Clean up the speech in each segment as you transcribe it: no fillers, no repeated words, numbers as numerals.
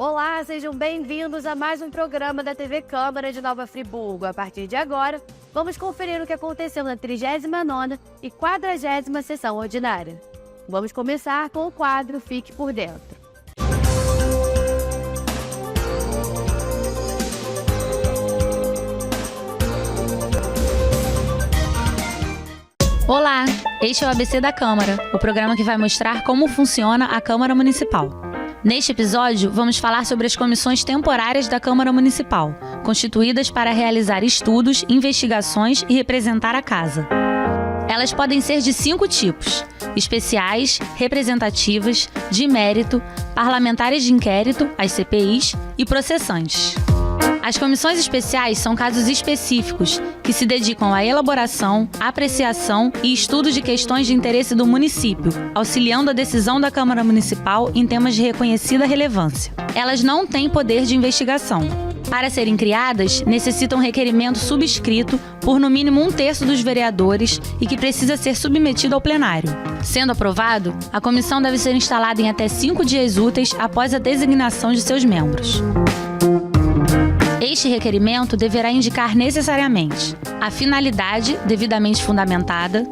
Olá, sejam bem-vindos a mais um programa da TV Câmara de Nova Friburgo. A partir de agora, vamos conferir o que aconteceu na 39ª e 40ª sessão ordinária. Vamos começar com o quadro Fique por Dentro. Olá, este é o ABC da Câmara, o programa que vai mostrar como funciona a Câmara Municipal. Neste episódio, vamos falar sobre as comissões temporárias da Câmara Municipal, constituídas para realizar estudos, investigações e representar a Casa. Elas podem ser de 5 tipos: especiais, representativas, de mérito, parlamentares de inquérito, as CPIs, e processantes. As comissões especiais são casos específicos que se dedicam à elaboração, apreciação e estudo de questões de interesse do município, auxiliando a decisão da Câmara Municipal em temas de reconhecida relevância. Elas não têm poder de investigação. Para serem criadas, necessitam requerimento subscrito por no mínimo 1/3 dos vereadores e que precisa ser submetido ao plenário. Sendo aprovado, a comissão deve ser instalada em até 5 dias úteis após a designação de seus membros. Este requerimento deverá indicar necessariamente a finalidade devidamente fundamentada,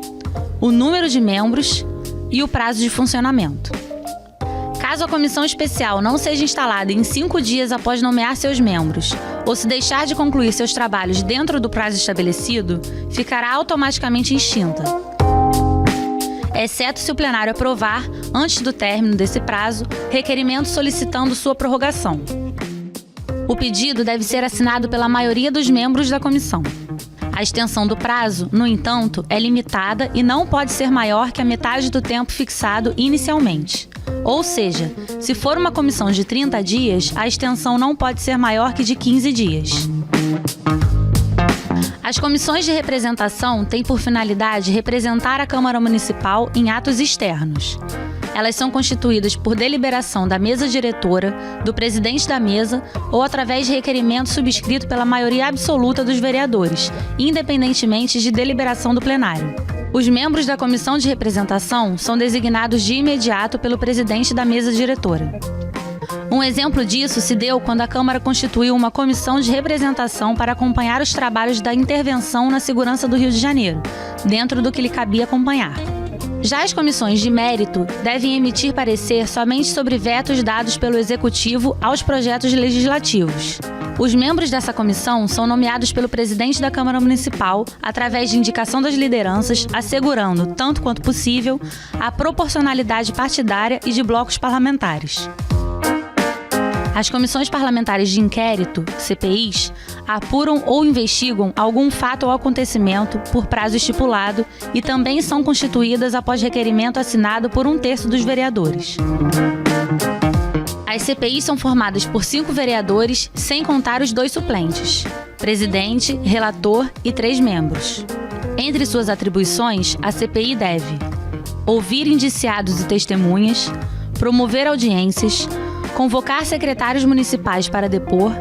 o número de membros e o prazo de funcionamento. Caso a comissão especial não seja instalada em 5 dias após nomear seus membros, ou se deixar de concluir seus trabalhos dentro do prazo estabelecido, ficará automaticamente extinta, exceto se o plenário aprovar, antes do término desse prazo, requerimento solicitando sua prorrogação. O pedido deve ser assinado pela maioria dos membros da comissão. A extensão do prazo, no entanto, é limitada e não pode ser maior que a metade do tempo fixado inicialmente. Ou seja, se for uma comissão de 30 dias, a extensão não pode ser maior que de 15 dias. As comissões de representação têm por finalidade representar a Câmara Municipal em atos externos. Elas são constituídas por deliberação da mesa diretora, do presidente da mesa ou através de requerimento subscrito pela maioria absoluta dos vereadores, independentemente de deliberação do plenário. Os membros da comissão de representação são designados de imediato pelo presidente da mesa diretora. Um exemplo disso se deu quando a Câmara constituiu uma comissão de representação para acompanhar os trabalhos da intervenção na segurança do Rio de Janeiro, dentro do que lhe cabia acompanhar. Já as comissões de mérito devem emitir parecer somente sobre vetos dados pelo Executivo aos projetos legislativos. Os membros dessa comissão são nomeados pelo presidente da Câmara Municipal através de indicação das lideranças, assegurando, tanto quanto possível, a proporcionalidade partidária e de blocos parlamentares. As comissões parlamentares de inquérito, CPIs, apuram ou investigam algum fato ou acontecimento por prazo estipulado e também são constituídas após requerimento assinado por 1/3 dos vereadores. As CPIs são formadas por 5 vereadores, sem contar os 2 suplentes, presidente, relator e 3 membros. Entre suas atribuições, a CPI deve ouvir indiciados e testemunhas, promover audiências, convocar secretários municipais para depor,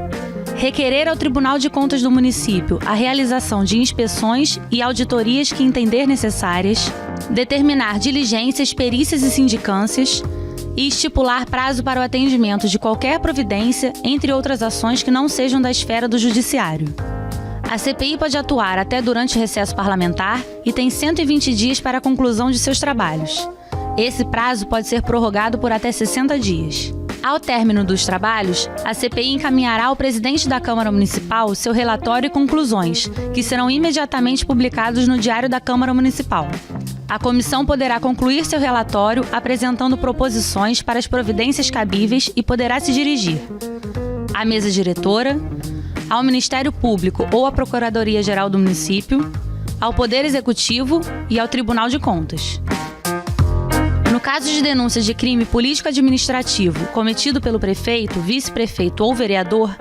requerer ao Tribunal de Contas do município a realização de inspeções e auditorias que entender necessárias, determinar diligências, perícias e sindicâncias e estipular prazo para o atendimento de qualquer providência, entre outras ações que não sejam da esfera do judiciário. A CPI pode atuar até durante o recesso parlamentar e tem 120 dias para a conclusão de seus trabalhos. Esse prazo pode ser prorrogado por até 60 dias. Ao término dos trabalhos, a CPI encaminhará ao presidente da Câmara Municipal seu relatório e conclusões, que serão imediatamente publicados no Diário da Câmara Municipal. A comissão poderá concluir seu relatório apresentando proposições para as providências cabíveis e poderá se dirigir à mesa diretora, ao Ministério Público ou à Procuradoria-Geral do município, ao Poder Executivo e ao Tribunal de Contas. No caso de denúncia de crime político-administrativo cometido pelo prefeito, vice-prefeito ou vereador,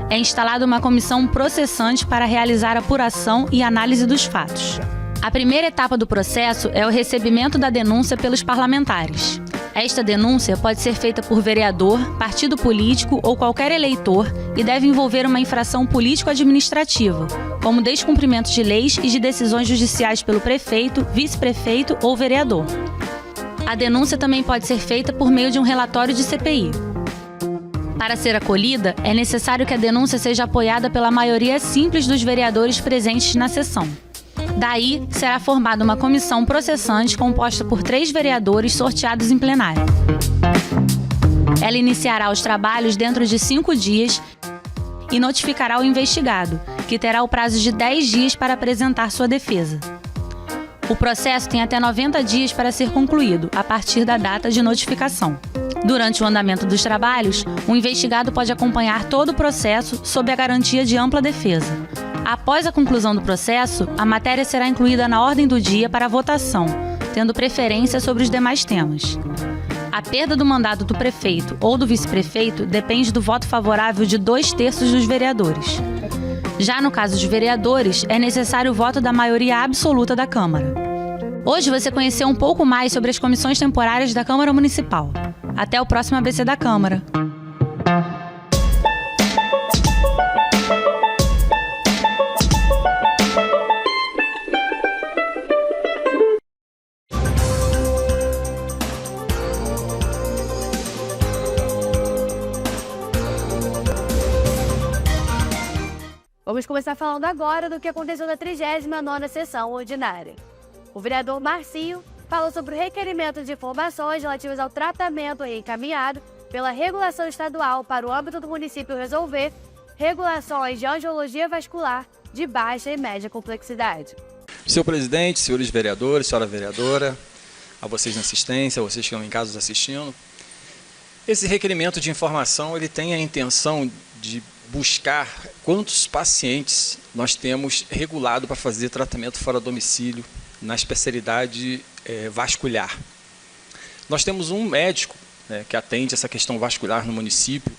é instalada uma comissão processante para realizar apuração e análise dos fatos. A primeira etapa do processo é o recebimento da denúncia pelos parlamentares. Esta denúncia pode ser feita por vereador, partido político ou qualquer eleitor e deve envolver uma infração político-administrativa, como descumprimento de leis e de decisões judiciais pelo prefeito, vice-prefeito ou vereador. A denúncia também pode ser feita por meio de um relatório de CPI. Para ser acolhida, é necessário que a denúncia seja apoiada pela maioria simples dos vereadores presentes na sessão. Daí, será formada uma comissão processante composta por 3 vereadores sorteados em plenário. Ela iniciará os trabalhos dentro de 5 dias e notificará o investigado, que terá o prazo de 10 dias para apresentar sua defesa. O processo tem até 90 dias para ser concluído, a partir da data de notificação. Durante o andamento dos trabalhos, o investigado pode acompanhar todo o processo sob a garantia de ampla defesa. Após a conclusão do processo, a matéria será incluída na ordem do dia para votação, tendo preferência sobre os demais temas. A perda do mandato do prefeito ou do vice-prefeito depende do voto favorável de 2/3 dos vereadores. Já no caso dos vereadores, é necessário o voto da maioria absoluta da Câmara. Hoje você conheceu um pouco mais sobre as comissões temporárias da Câmara Municipal. Até o próximo ABC da Câmara. Vamos começar falando agora do que aconteceu na 39ª sessão ordinária. O vereador Marcinho falou sobre o requerimento de informações relativas ao tratamento encaminhado pela regulação estadual para o âmbito do município resolver regulações de angiologia vascular de baixa e média complexidade. Senhor presidente, senhores vereadores, senhora vereadora, a vocês na assistência, a vocês que estão em casa nos assistindo, esse requerimento de informação ele tem a intenção de buscar quantos pacientes nós temos regulado para fazer tratamento fora do domicílio na especialidade vascular. Nós temos um médico que atende essa questão vascular no município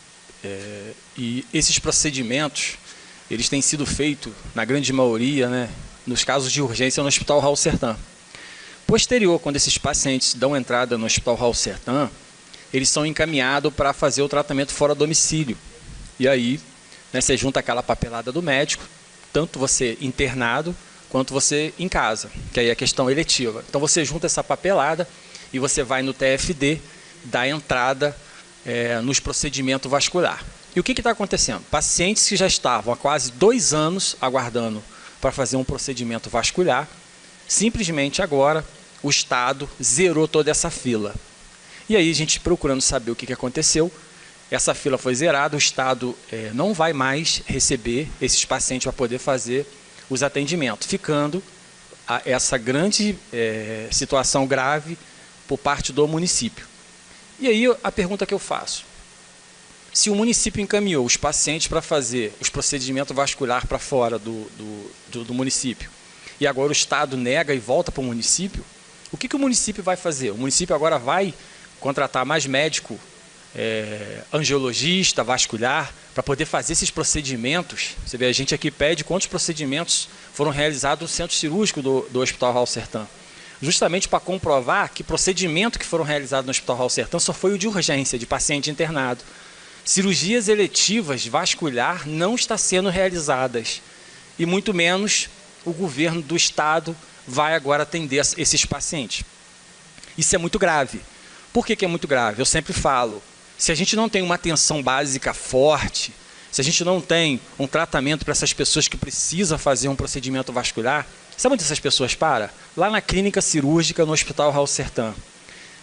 e esses procedimentos eles têm sido feitos, na grande maioria, nos casos de urgência no Hospital Raul Sertã. Posterior, quando esses pacientes dão entrada no Hospital Raul Sertã, eles são encaminhados para fazer o tratamento fora do domicílio. E aí, você junta aquela papelada do médico, tanto você internado, quanto você em casa, que aí é a questão eletiva. Então você junta essa papelada e você vai no TFD, dá entrada nos procedimentos vascular. E o que está acontecendo? Pacientes que já estavam há quase 2 anos aguardando para fazer um procedimento vascular, simplesmente agora o Estado zerou toda essa fila. E aí a gente procurando saber o que aconteceu, essa fila foi zerada, o Estado não vai mais receber esses pacientes para poder fazer os atendimentos, ficando essa grande situação grave por parte do município. E aí a pergunta que eu faço, se o município encaminhou os pacientes para fazer os procedimentos vasculares para fora do município, e agora o Estado nega e volta para o município, o que o município vai fazer? O município agora vai contratar mais médico, angiologista, vascular, para poder fazer esses procedimentos. Você vê, a gente aqui pede quantos procedimentos foram realizados no centro cirúrgico do Hospital Raul Sertã. Justamente para comprovar que procedimento que foram realizados no Hospital Raul Sertã só foi o de urgência, de paciente internado. Cirurgias eletivas vascular não estão sendo realizadas. E muito menos o governo do Estado vai agora atender esses pacientes. Isso é muito grave. Por que é muito grave? Eu sempre falo, se a gente não tem uma atenção básica forte, se a gente não tem um tratamento para essas pessoas que precisam fazer um procedimento vascular, sabe onde essas pessoas param? Lá na clínica cirúrgica no Hospital Raul Sertã.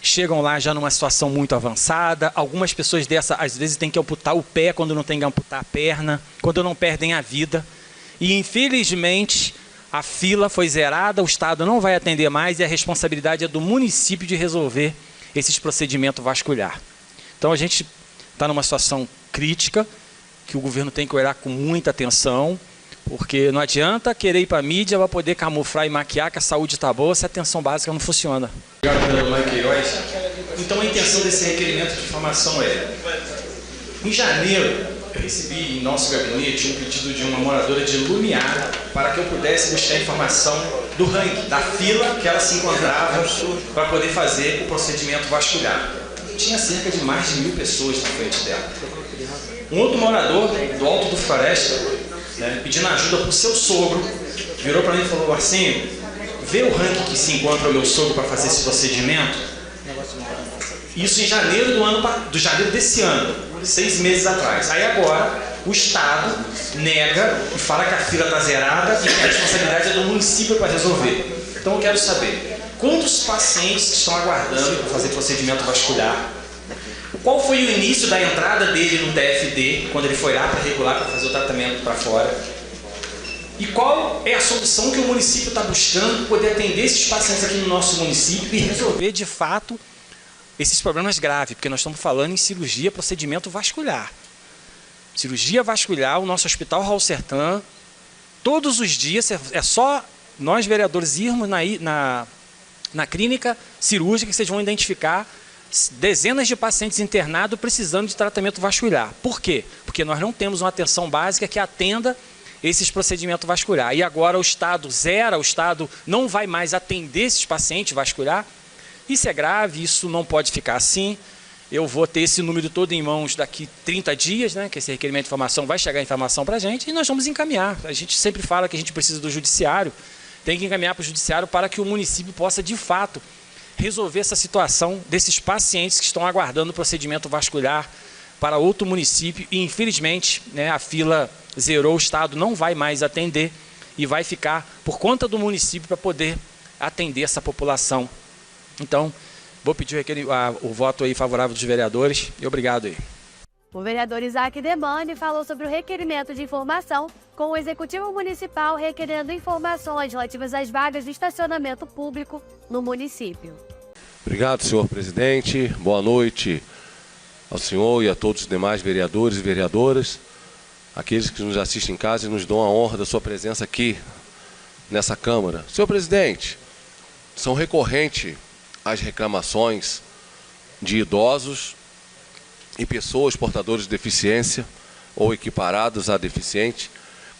Chegam lá já numa situação muito avançada, algumas pessoas dessa às vezes têm que amputar o pé quando não tem que amputar a perna, quando não perdem a vida. E infelizmente a fila foi zerada, o Estado não vai atender mais e a responsabilidade é do município de resolver esses procedimentos vascular. Então a gente está numa situação crítica, que o governo tem que olhar com muita atenção, porque não adianta querer ir para a mídia para poder camuflar e maquiar que a saúde está boa se a atenção básica não funciona. Obrigado, vereador Mário Queiroz. Então a intenção desse requerimento de informação em janeiro, eu recebi em nosso gabinete um pedido de uma moradora de Lumiar para que eu pudesse buscar informação do ranking, da fila que ela se encontrava para poder fazer o procedimento vascular. Tinha cerca de mais de 1000 pessoas na frente dela. Um outro morador do Alto do Floresta, pedindo ajuda para o seu sogro, virou para mim e falou: Marcinho, vê o ranking que se encontra o meu sogro para fazer esse procedimento. Isso em janeiro janeiro desse ano. 6 meses atrás. Aí agora o Estado nega e fala que a fila está zerada e que a responsabilidade é do município para resolver. Então eu quero saber, quantos pacientes que estão aguardando para fazer procedimento vascular? Qual foi o início da entrada dele no TFD, quando ele foi lá para regular, para fazer o tratamento para fora? E qual é a solução que o município está buscando para poder atender esses pacientes aqui no nosso município e resolver de fato esses problemas graves? Porque nós estamos falando em cirurgia, procedimento vascular. Cirurgia vascular, o nosso Hospital Raul Sertã, todos os dias, é só nós vereadores irmos na clínica cirúrgica que vocês vão identificar dezenas de pacientes internados precisando de tratamento vascular. Por quê? Porque nós não temos uma atenção básica que atenda esses procedimentos vasculares. E agora o Estado zera, o Estado não vai mais atender esses pacientes vasculares. Isso é grave, isso não pode ficar assim. Eu vou ter esse número todo em mãos daqui 30 dias, né, que esse requerimento de informação vai chegar a informação para a gente, e nós vamos encaminhar. A gente sempre fala que a gente precisa do judiciário, tem que encaminhar para o judiciário para que o município possa, de fato, resolver essa situação desses pacientes que estão aguardando o procedimento vascular para outro município e, infelizmente, né, a fila zerou, o Estado não vai mais atender e vai ficar por conta do município para poder atender essa população. Então, vou pedir o voto aí favorável dos vereadores e obrigado aí. O vereador Isaac Demane falou sobre o requerimento de informação com o Executivo Municipal requerendo informações relativas às vagas de estacionamento público no município. Obrigado, senhor presidente. Boa noite ao senhor e a todos os demais vereadores e vereadoras, aqueles que nos assistem em casa e nos dão a honra da sua presença aqui nessa Câmara. Senhor presidente, são recorrentes as reclamações de idosos e pessoas portadoras de deficiência ou equiparados a deficiente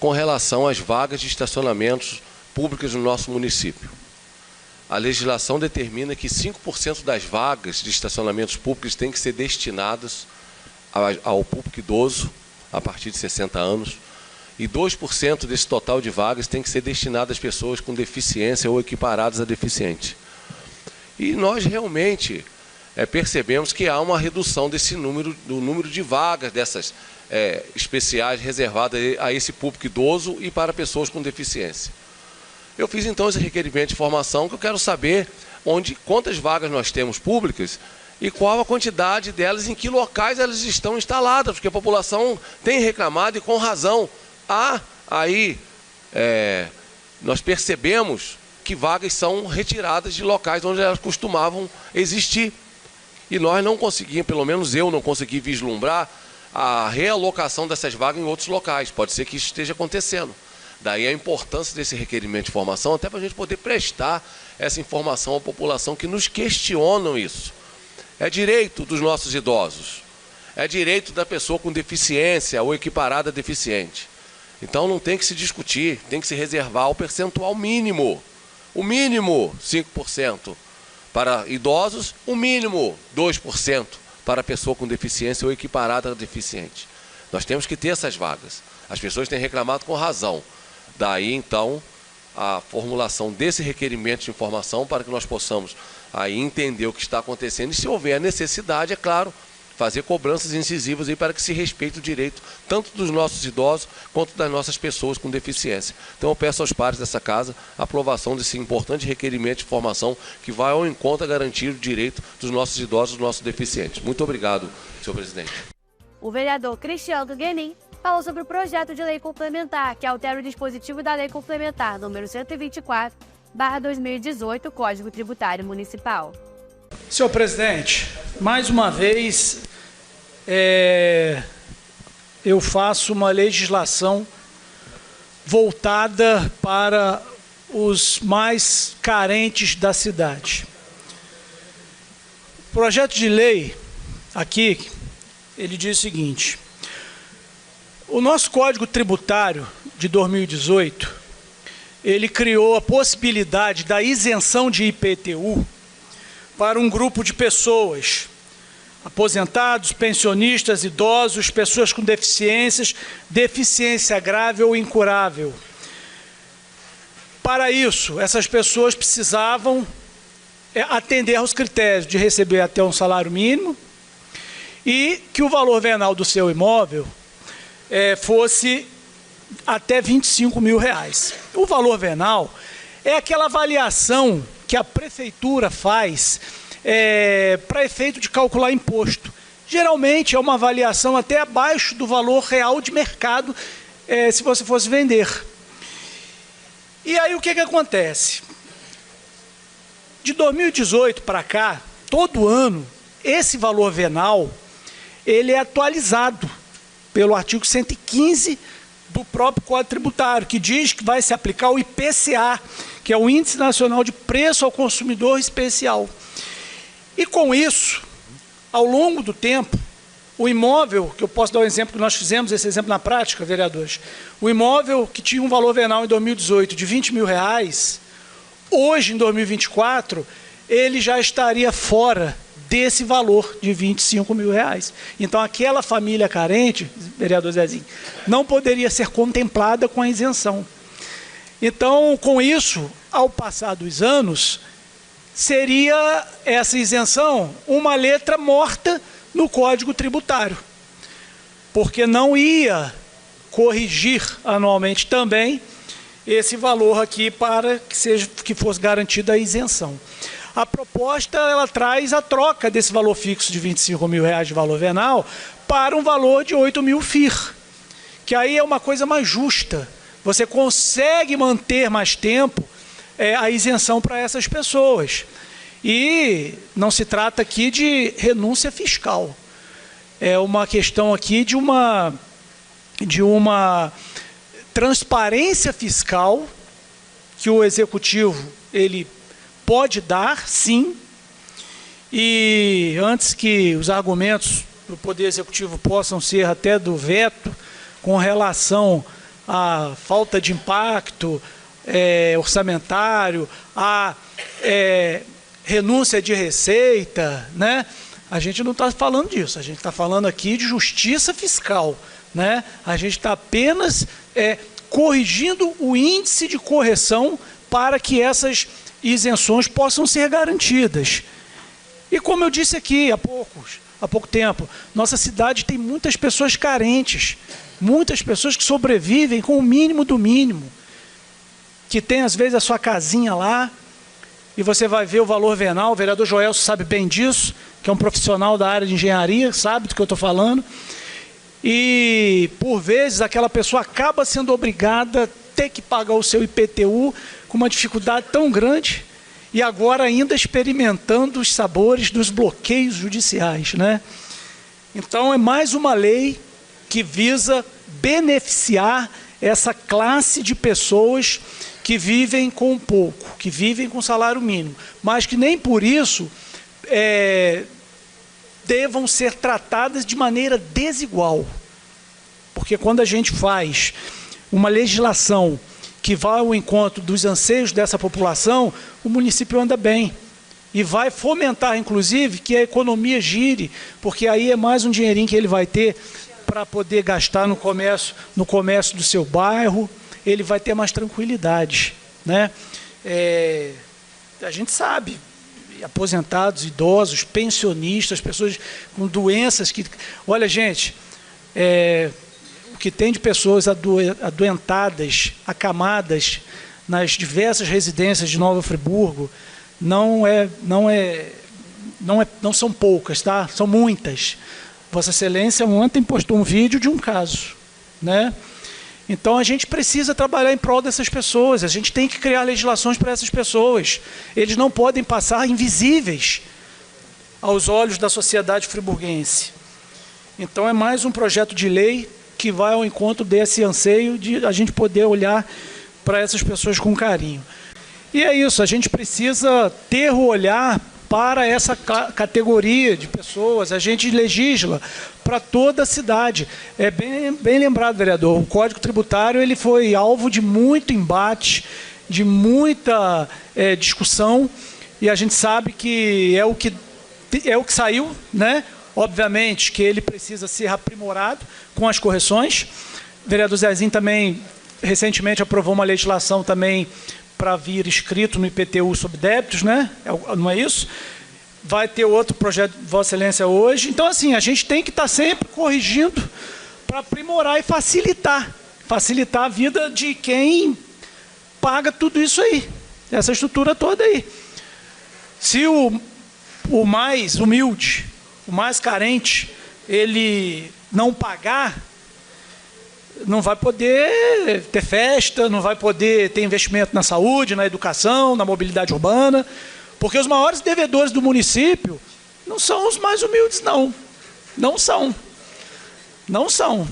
com relação às vagas de estacionamentos públicos no nosso município. A legislação determina que 5% das vagas de estacionamentos públicos têm que ser destinadas ao público idoso a partir de 60 anos e 2% desse total de vagas tem que ser destinado às pessoas com deficiência ou equiparadas a deficiente. E nós realmente percebemos que há uma redução do número de vagas dessas especiais reservadas a esse público idoso e para pessoas com deficiência. Eu fiz então esse requerimento de informação que eu quero saber quantas vagas nós temos públicas e qual a quantidade delas, em que locais elas estão instaladas, porque a população tem reclamado e com razão. Nós percebemos que vagas são retiradas de locais onde elas costumavam existir. E nós não conseguimos, pelo menos eu não consegui vislumbrar a realocação dessas vagas em outros locais. Pode ser que isso esteja acontecendo. Daí a importância desse requerimento de informação, até para a gente poder prestar essa informação à população que nos questionam isso. É direito dos nossos idosos, é direito da pessoa com deficiência ou equiparada a deficiente. Então não tem que se discutir, tem que se reservar o percentual mínimo. O mínimo 5% para idosos, o mínimo 2% para pessoa com deficiência ou equiparada a deficiente. Nós temos que ter essas vagas. As pessoas têm reclamado com razão. Daí, então, a formulação desse requerimento de informação para que nós possamos aí entender o que está acontecendo e, se houver a necessidade, é claro, fazer cobranças incisivas aí para que se respeite o direito tanto dos nossos idosos quanto das nossas pessoas com deficiência. Então eu peço aos pares dessa casa a aprovação desse importante requerimento de informação que vai ao encontro a garantir o direito dos nossos idosos e dos nossos deficientes. Muito obrigado, senhor presidente. O vereador Cristiano Guenin falou sobre o projeto de lei complementar que altera o dispositivo da Lei Complementar número 124/2018, Código Tributário Municipal. Senhor presidente, mais uma vez eu faço uma legislação voltada para os mais carentes da cidade. O projeto de lei aqui, ele diz o seguinte: o nosso Código Tributário de 2018, ele criou a possibilidade da isenção de IPTU para um grupo de pessoas, aposentados, pensionistas, idosos, pessoas com deficiências, deficiência grave ou incurável. Para isso, essas pessoas precisavam atender aos critérios de receber até um salário mínimo e que o valor venal do seu imóvel fosse até R$25.000. O valor venal é aquela avaliação que a prefeitura faz para efeito de calcular imposto. Geralmente é uma avaliação até abaixo do valor real de mercado, se você fosse vender. E aí o que acontece? De 2018 para cá, todo ano, esse valor venal ele é atualizado pelo artigo 115 do próprio Código Tributário, que diz que vai se aplicar o IPCA, que é o Índice Nacional de Preço ao Consumidor Especial. E com isso, ao longo do tempo, o imóvel, que eu posso dar um exemplo, que nós fizemos esse exemplo na prática, vereadores, o imóvel que tinha um valor venal em 2018 de R$20.000, hoje, em 2024, ele já estaria fora desse valor de R$25.000. Então, aquela família carente, vereador Zezinho, não poderia ser contemplada com a isenção. Então, com isso, ao passar dos anos, seria essa isenção uma letra morta no Código Tributário, porque não ia corrigir anualmente também esse valor aqui para que fosse garantida a isenção. A proposta ela traz a troca desse valor fixo de R$25.000 de valor venal para um valor de 8.000 FIR, que aí é uma coisa mais justa. Você consegue manter mais tempo a isenção para essas pessoas. E não se trata aqui de renúncia fiscal. É uma questão aqui de uma transparência fiscal que o Executivo ele pode dar, sim, e antes que os argumentos do Poder Executivo possam ser até do veto com relação à falta de impacto orçamentário, à renúncia de receita, né? A gente não está falando disso, a gente está falando aqui de justiça fiscal, né? A gente está apenas corrigindo o índice de correção para que essas isenções possam ser garantidas. E como eu disse aqui há pouco tempo, nossa cidade tem muitas pessoas carentes, muitas pessoas que sobrevivem com o mínimo do mínimo, que tem às vezes a sua casinha lá, e você vai ver o valor venal, o vereador Joelso sabe bem disso, que é um profissional da área de engenharia, sabe do que eu estou falando, e por vezes aquela pessoa acaba sendo obrigada a ter que pagar o seu IPTU com uma dificuldade tão grande, e agora ainda experimentando os sabores dos bloqueios judiciais, né? Então é mais uma lei que visa beneficiar essa classe de pessoas que vivem com pouco, que vivem com salário mínimo, mas que nem por isso devam ser tratadas de maneira desigual. Porque quando a gente faz uma legislação que vai ao encontro dos anseios dessa população, o município anda bem. E vai fomentar, inclusive, que a economia gire, porque aí é mais um dinheirinho que ele vai ter para poder gastar no comércio do seu bairro, ele vai ter mais tranquilidade, né? A gente sabe, aposentados, idosos, pensionistas, pessoas com doenças que... Olha, gente, o que tem de pessoas adoentadas, acamadas nas diversas residências de Nova Friburgo, não são poucas, tá? São muitas. Vossa Excelência ontem postou um vídeo de um caso, né? Então a gente precisa trabalhar em prol dessas pessoas, a gente tem que criar legislações para essas pessoas. Eles não podem passar invisíveis aos olhos da sociedade friburguense. Então é mais um projeto de lei que vai ao encontro desse anseio de a gente poder olhar para essas pessoas com carinho. E é isso, a gente precisa ter o olhar para essa categoria de pessoas, a gente legisla para toda a cidade. É bem lembrado, vereador, o Código Tributário ele foi alvo de muito embate, de muita discussão, e a gente sabe que é o que saiu, né? Obviamente que ele precisa ser aprimorado com as correções. O vereador Zezinho também recentemente aprovou uma legislação também para vir escrito no IPTU sobre débitos, né? Não é isso? vai ter outro projeto de Vossa Excelência hoje. Então, assim, a gente tem que estar sempre corrigindo para aprimorar e facilitar a vida de quem paga tudo isso aí, essa estrutura toda aí. Se o mais humilde, o mais carente, ele não pagar, não vai poder ter festa, não vai poder ter investimento na saúde, na educação, na mobilidade urbana, porque os maiores devedores do município não são os mais humildes, não. Não são. Não são.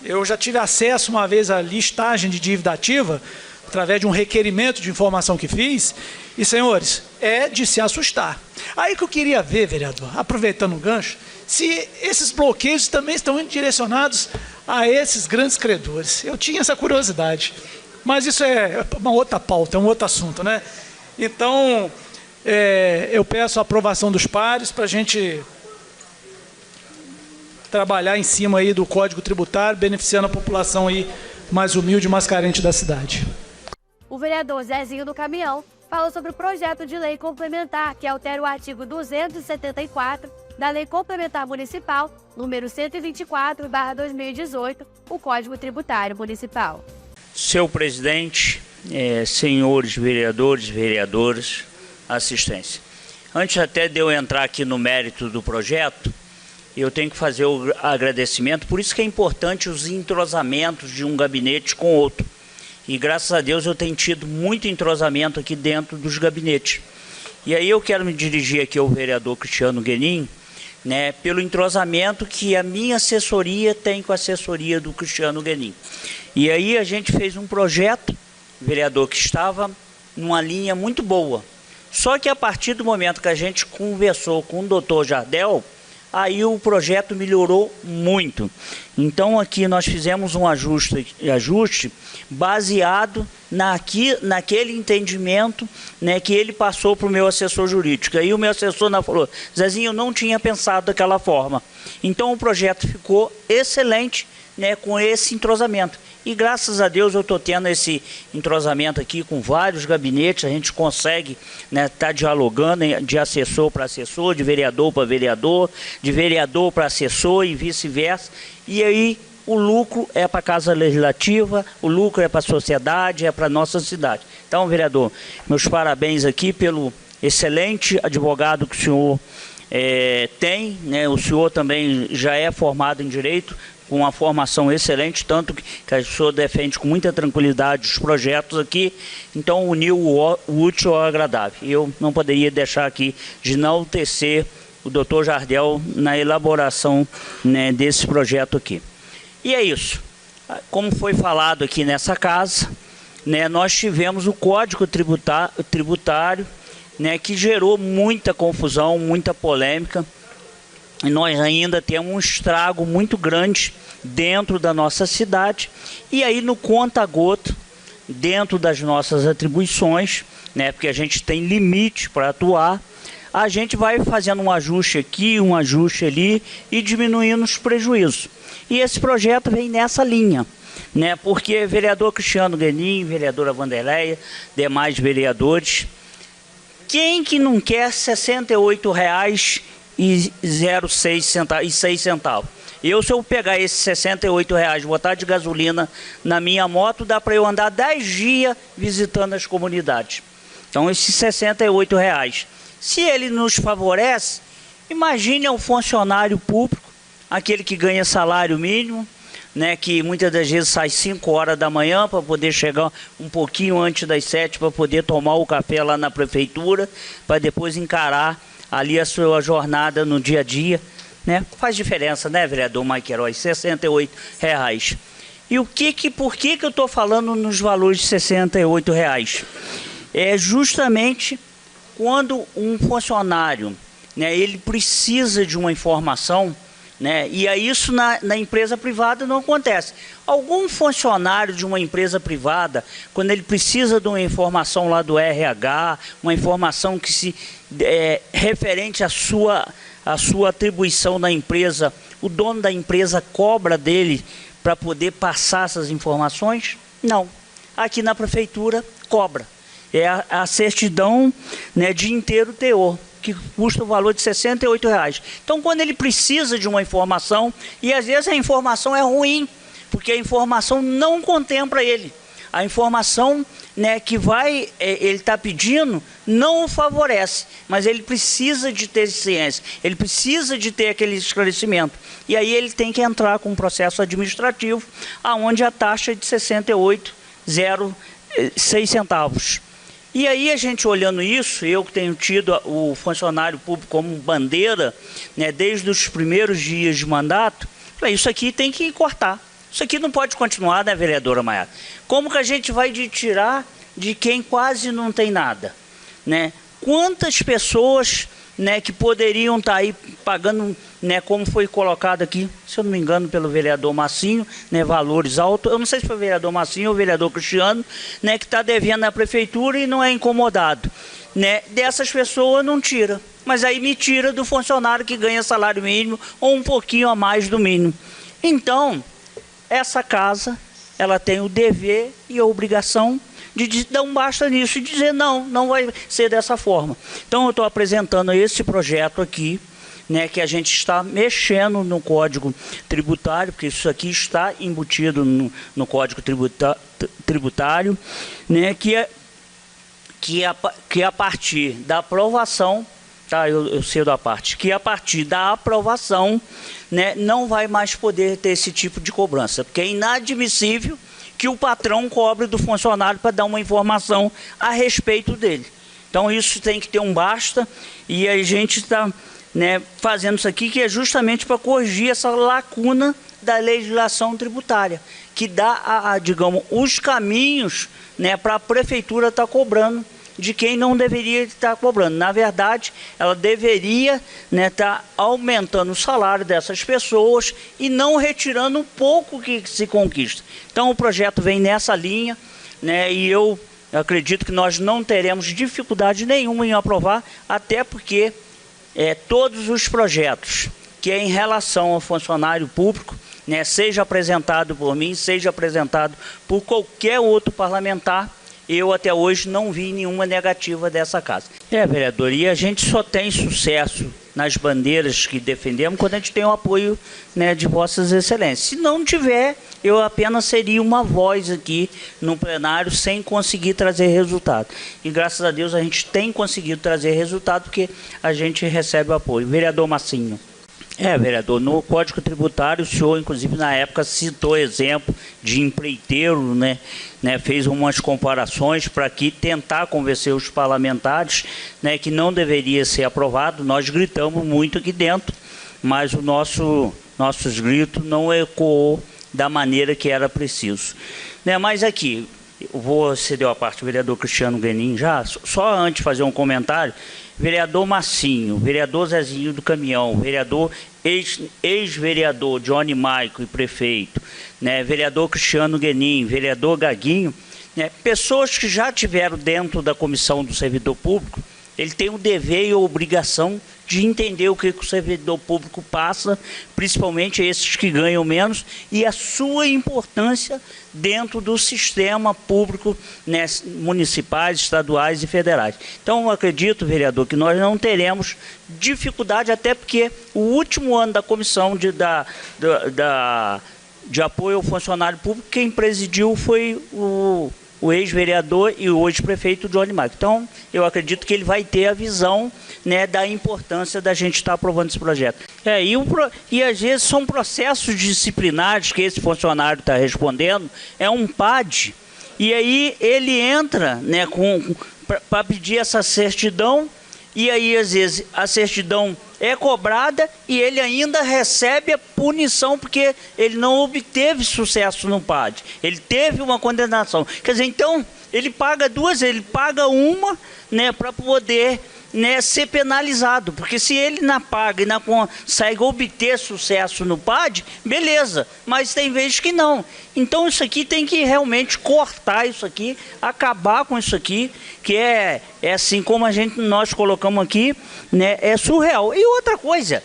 Eu já tive acesso uma vez à listagem de dívida ativa, através de um requerimento de informação que fiz, e, senhores, é de se assustar. Aí que eu queria ver, vereador, aproveitando o gancho, se esses bloqueios também estão direcionados a esses grandes credores. Eu tinha essa curiosidade, mas isso é uma outra pauta, é um outro assunto, né? Então, eu peço a aprovação dos pares para a gente trabalhar em cima aí do Código Tributário, beneficiando a população aí mais humilde e mais carente da cidade. O vereador Zezinho do Caminhão falou sobre o projeto de lei complementar que altera o artigo 274 da Lei Complementar Municipal, número 124/2018, o Código Tributário Municipal. Senhor presidente, senhores vereadores, vereadoras, assistência. Antes até de eu entrar aqui no mérito do projeto, eu tenho que fazer o agradecimento, por isso que é importante os entrosamentos de um gabinete com outro. E graças a Deus eu tenho tido muito entrosamento aqui dentro dos gabinetes. E aí eu quero me dirigir aqui ao vereador Cristiano Guenin, né, pelo entrosamento que a minha assessoria tem com a assessoria do Cristiano Guenin. E aí a gente fez um projeto, vereador, que estava numa linha muito boa. Só que a partir do momento que a gente conversou com o doutor Jardel, aí o projeto melhorou muito. Então aqui nós fizemos um ajuste baseado naquele entendimento, né, que ele passou para o meu assessor jurídico. Aí o meu assessor falou: Zezinho, eu não tinha pensado daquela forma. Então o projeto ficou excelente, né, com esse entrosamento. E graças a Deus eu estou tendo esse entrosamento aqui com vários gabinetes, a gente consegue, né, tá dialogando de assessor para assessor, de vereador para vereador, de vereador para assessor e vice-versa. E aí o lucro é para a Casa Legislativa, o lucro é para a sociedade, é para a nossa cidade. Então, vereador, meus parabéns aqui pelo excelente advogado que o senhor tem, né? O senhor também já é formado em Direito, com uma formação excelente, tanto que o senhor defende com muita tranquilidade os projetos aqui, então uniu o útil ao agradável. E eu não poderia deixar aqui de enaltecer o doutor Jardel na elaboração, né, desse projeto aqui. E é isso. Como foi falado aqui nessa casa, né, nós tivemos o Código Tributário, né, que gerou muita confusão, muita polêmica. E nós ainda temos um estrago muito grande dentro da nossa cidade. E aí no conta-gota, dentro das nossas atribuições, né, porque a gente tem limite para atuar, a gente vai fazendo um ajuste aqui, um ajuste ali e diminuindo os prejuízos. E esse projeto vem nessa linha, né, porque vereador Cristiano Guenin, vereadora Vanderleia, demais vereadores, quem que não quer R$ 68,06? Eu, se eu pegar esses R$ 68,00 e botar de gasolina na minha moto, dá para eu andar 10 dias visitando as comunidades. Então, esses R$ 68,00. Se ele nos favorece, imagine um funcionário público, aquele que ganha salário mínimo, né, que muitas das vezes sai 5 horas da manhã para poder chegar um pouquinho antes das 7 para poder tomar o café lá na prefeitura, para depois encarar ali a sua jornada no dia a dia, né? Faz diferença, né, vereador Mike Herói? R$ 68,00. E por que eu estou falando nos valores de R$ 68,00? É justamente quando um funcionário, né, ele precisa de uma informação, né, e aí isso na empresa privada não acontece. Algum funcionário de uma empresa privada, quando ele precisa de uma informação lá do RH, uma informação que se referente à sua atribuição na empresa, o dono da empresa cobra dele para poder passar essas informações? Não. Aqui na prefeitura cobra. É a certidão, né, de inteiro teor, que custa o valor de R$ 68,00. Então, quando ele precisa de uma informação, e às vezes a informação é ruim, porque a informação não contempla ele. A informação, né, que ele está pedindo não o favorece, mas ele precisa de ter ciência, ele precisa de ter aquele esclarecimento. E aí ele tem que entrar com um processo administrativo, aonde a taxa é de 68,06 centavos. E aí a gente olhando isso, eu que tenho tido o funcionário público como bandeira, né, desde os primeiros dias de mandato, falei, isso aqui tem que cortar. Isso aqui não pode continuar, né, vereadora Maiara? Como que a gente vai tirar de quem quase não tem nada, né? Quantas pessoas, né, que poderiam estar aí pagando, né, como foi colocado aqui, se eu não me engano, pelo vereador Massinho, né, valores altos, eu não sei se foi o vereador Massinho ou o vereador Cristiano, né, que está devendo na prefeitura e não é incomodado, né? Dessas pessoas não tira, mas aí me tira do funcionário que ganha salário mínimo ou um pouquinho a mais do mínimo. Então, essa casa, ela tem o dever e a obrigação de dar um basta nisso e dizer não vai ser dessa forma. Então eu estou apresentando esse projeto aqui, né, que a gente está mexendo no Código Tributário, porque isso aqui está embutido no Código Tributário, né, que a partir da aprovação, tá, eu cedo a parte, que a partir da aprovação, né, não vai mais poder ter esse tipo de cobrança, porque é inadmissível que o patrão cobre do funcionário para dar uma informação a respeito dele. Então isso tem que ter um basta, e a gente está, né, fazendo isso aqui, que é justamente para corrigir essa lacuna da legislação tributária, que dá, digamos, os caminhos, né, para a prefeitura estar cobrando de quem não deveria estar cobrando. Na verdade, ela deveria, né, estar aumentando o salário dessas pessoas e não retirando um pouco que se conquista. Então o projeto vem nessa linha, né, e eu acredito que nós não teremos dificuldade nenhuma em aprovar, até porque todos os projetos que é em relação ao funcionário público, né, seja apresentado por mim, seja apresentado por qualquer outro parlamentar, eu até hoje não vi nenhuma negativa dessa casa. Vereador, e a gente só tem sucesso nas bandeiras que defendemos quando a gente tem o apoio, né, de vossas excelências. Se não tiver, eu apenas seria uma voz aqui no plenário sem conseguir trazer resultado. E graças a Deus a gente tem conseguido trazer resultado porque a gente recebe o apoio. Vereador Massinho. Vereador, no Código Tributário, o senhor, inclusive, na época, citou exemplo de empreiteiro, né, fez umas comparações para que tentar convencer os parlamentares, né, que não deveria ser aprovado. Nós gritamos muito aqui dentro, mas o nossos gritos não ecoou da maneira que era preciso. Né, mas aqui, eu vou ceder a parte do vereador Cristiano Guenin já, só antes de fazer um comentário. Vereador Massinho, vereador Zezinho do Caminhão, vereador ex-vereador Johnny Maico e prefeito, né, vereador Cristiano Guenin, vereador Gaguinho, né, pessoas que já tiveram dentro da comissão do servidor público, ele tem o dever e a obrigação de entender o que o servidor público passa, principalmente esses que ganham menos, e a sua importância dentro do sistema público, né, municipais, estaduais e federais. Então, eu acredito, vereador, que nós não teremos dificuldade, até porque o último ano da comissão de apoio ao funcionário público, quem presidiu foi o ex-vereador e o ex-prefeito Johnny Maico. Então, eu acredito que ele vai ter a visão, né, da importância da gente estar aprovando esse projeto. E às vezes são processos disciplinares que esse funcionário está respondendo, é um PAD, e aí ele entra, né, para pedir essa certidão, e aí às vezes a certidão é cobrada e ele ainda recebe a punição porque ele não obteve sucesso no PAD. Ele teve uma condenação. Quer dizer, então, ele paga duas, ele paga uma, né, para poder, né, ser penalizado. Porque se ele não paga e não consegue obter sucesso no PAD, beleza. Mas tem vezes que não. Então isso aqui tem que realmente cortar isso aqui, acabar com isso aqui, que é assim como nós colocamos aqui, né, é surreal. E outra coisa,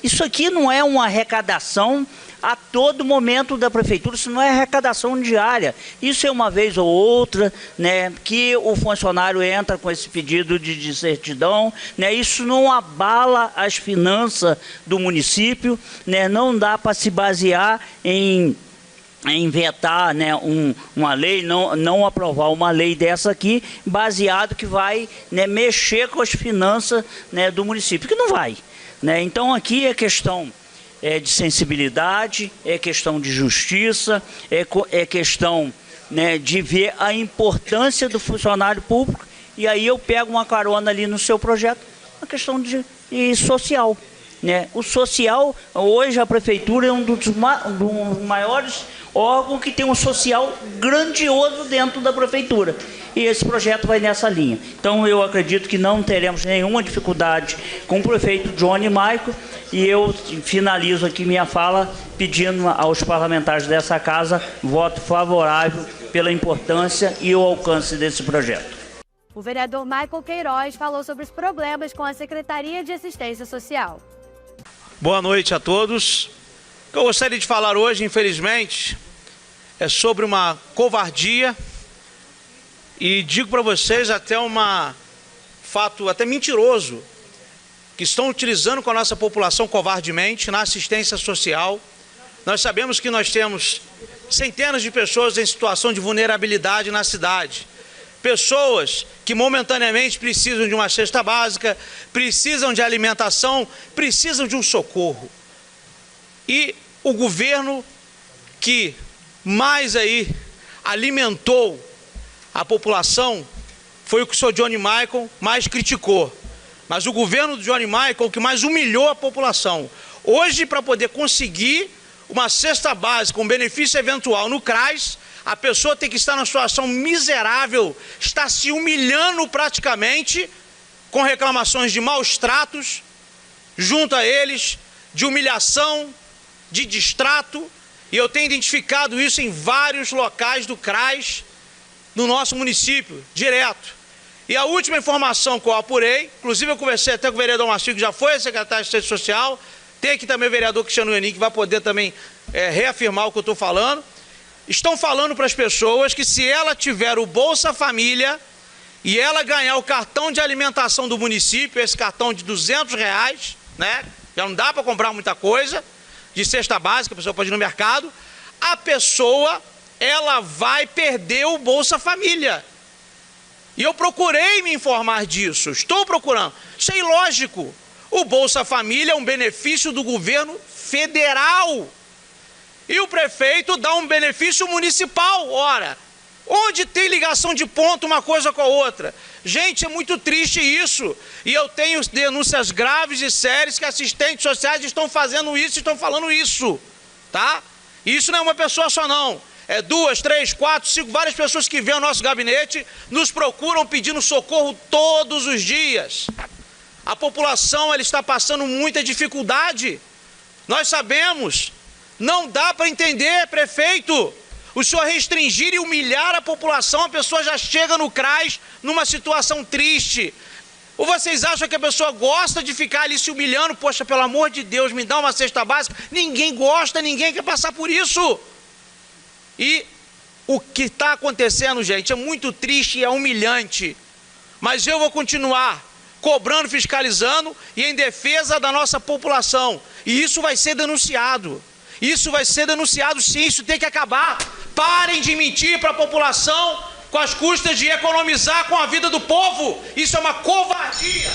isso aqui não é uma arrecadação a todo momento da prefeitura. Isso não é arrecadação diária. Isso é uma vez ou outra, né, que o funcionário entra com esse pedido de certidão, né, isso não abala as finanças do município, né, não dá para se basear em vetar, né, uma lei, não aprovar uma lei dessa aqui, baseado que vai, né, mexer com as finanças, né, do município, que não vai. Né? Então aqui é questão de sensibilidade, é questão de justiça, é questão, né, de ver a importância do funcionário público, e aí eu pego uma carona ali no seu projeto, a questão de social. Né? O social, hoje a prefeitura é um dos maiores órgãos que tem um social grandioso dentro da prefeitura. E esse projeto vai nessa linha. Então eu acredito que não teremos nenhuma dificuldade com o prefeito Johnny Maico, e eu finalizo aqui minha fala pedindo aos parlamentares dessa casa voto favorável pela importância e o alcance desse projeto. O vereador Michael Queiroz falou sobre os problemas com a Secretaria de Assistência Social. Boa noite a todos. O que eu gostaria de falar hoje, infelizmente, é sobre uma covardia, e digo para vocês até um fato até mentiroso, que estão utilizando com a nossa população covardemente na assistência social. Nós sabemos que nós temos centenas de pessoas em situação de vulnerabilidade na cidade. Pessoas que momentaneamente precisam de uma cesta básica, precisam de alimentação, precisam de um socorro. E o governo que mais aí alimentou a população foi o que o senhor Johnny Michael mais criticou. Mas o governo do Johnny Michael que mais humilhou a população. Hoje, para poder conseguir uma cesta básica, um benefício eventual no CRAS, a pessoa tem que estar numa situação miserável, está se humilhando praticamente, com reclamações de maus tratos, junto a eles, de humilhação, de distrato, e eu tenho identificado isso em vários locais do CRAS, no nosso município, direto. E a última informação que eu apurei, inclusive eu conversei até com o vereador Marcinho, que já foi secretário de Assistência Social, tem aqui também o vereador Cristiano Guenin, que vai poder também reafirmar o que eu estou falando. Estão falando para as pessoas que se ela tiver o Bolsa Família e ela ganhar o cartão de alimentação do município, esse cartão de R$200, né? Já não dá para comprar muita coisa, de cesta básica, a pessoa pode ir no mercado, a pessoa, ela vai perder o Bolsa Família. E eu procurei me informar disso, estou procurando. Isso é ilógico. O Bolsa Família é um benefício do governo federal. E o prefeito dá um benefício municipal, ora. Onde tem ligação de ponto uma coisa com a outra? Gente, é muito triste isso. E eu tenho denúncias graves e sérias que assistentes sociais estão fazendo isso, estão falando isso. Tá? E isso não é uma pessoa só não. É 2, 3, 4, 5, várias pessoas que vêm ao nosso gabinete, nos procuram pedindo socorro todos os dias. A população ela está passando muita dificuldade. Nós sabemos. Não dá para entender, prefeito. O senhor restringir e humilhar a população, a pessoa já chega no CRAS numa situação triste. Ou vocês acham que a pessoa gosta de ficar ali se humilhando? Poxa, pelo amor de Deus, me dá uma cesta básica. Ninguém gosta, ninguém quer passar por isso. E o que está acontecendo, gente, é muito triste e é humilhante. Mas eu vou continuar cobrando, fiscalizando e em defesa da nossa população. E isso vai ser denunciado. Isso vai ser denunciado sim, isso tem que acabar. Parem de mentir para a população com as custas de economizar com a vida do povo. Isso é uma covardia.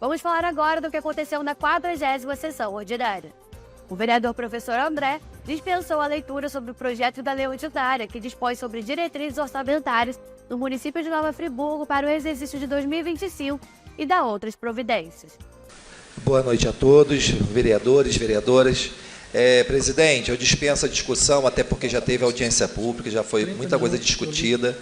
Vamos falar agora do que aconteceu na 40ª sessão ordinária. O vereador professor André dispensou a leitura sobre o projeto da lei ordinária que dispõe sobre diretrizes orçamentárias no município de Nova Friburgo para o exercício de 2025 e dá outras providências. Boa noite a todos, vereadores, vereadoras. Presidente, eu dispenso a discussão, até porque já teve audiência pública, já foi muita coisa discutida.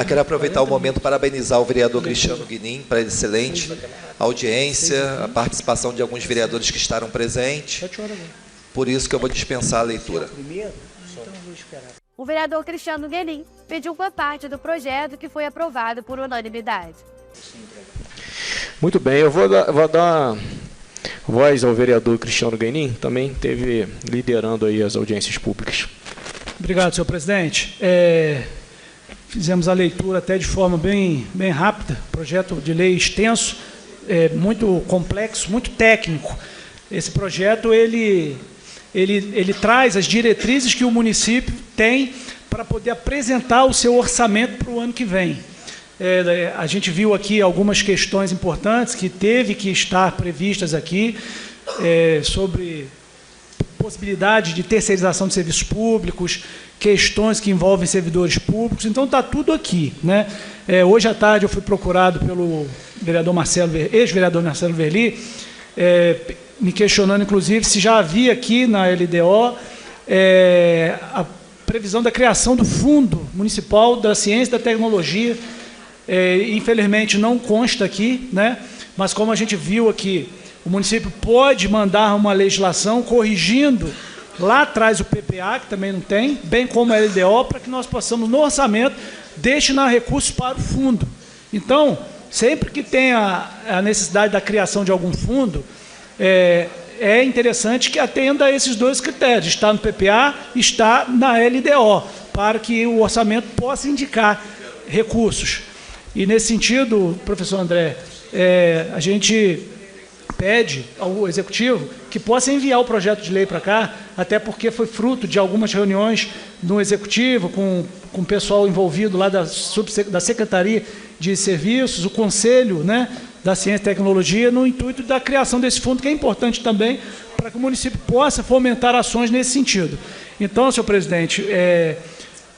Quero aproveitar o momento para parabenizar o vereador Cristiano Guenin para a excelente audiência, a participação de alguns vereadores que estavam presentes. Por isso que eu vou dispensar a leitura. O vereador Cristiano Guenin pediu uma parte do projeto que foi aprovado por unanimidade. Muito bem, eu vou voz ao vereador Cristiano Guenin, também esteve liderando aí as audiências públicas. Obrigado, senhor presidente. Fizemos a leitura até de forma bem rápida, projeto de lei extenso, muito complexo, muito técnico. Esse projeto, ele traz as diretrizes que o município tem para poder apresentar o seu orçamento para o ano que vem. A gente viu aqui algumas questões importantes que teve que estar previstas aqui, sobre possibilidade de terceirização de serviços públicos, questões que envolvem servidores públicos, então está tudo aqui, né? Hoje à tarde eu fui procurado pelo ex-vereador Marcelo Verli, me questionando, inclusive, se já havia aqui na LDO a previsão da criação do Fundo Municipal da Ciência e da Tecnologia. Infelizmente não consta aqui, né? Mas como a gente viu aqui, o município pode mandar uma legislação corrigindo lá atrás o PPA, que também não tem, bem como a LDO, para que nós possamos, no orçamento, destinar recursos para o fundo. Então, sempre que tem a necessidade da criação de algum fundo, é interessante que atenda a esses dois critérios, está no PPA, está na LDO, para que o orçamento possa indicar recursos. E, nesse sentido, professor André, a gente pede ao Executivo que possa enviar o projeto de lei para cá, até porque foi fruto de algumas reuniões no Executivo, com o pessoal envolvido lá da Secretaria de Serviços, o Conselho, né, da Ciência e Tecnologia, no intuito da criação desse fundo, que é importante também para que o município possa fomentar ações nesse sentido. Então, senhor presidente,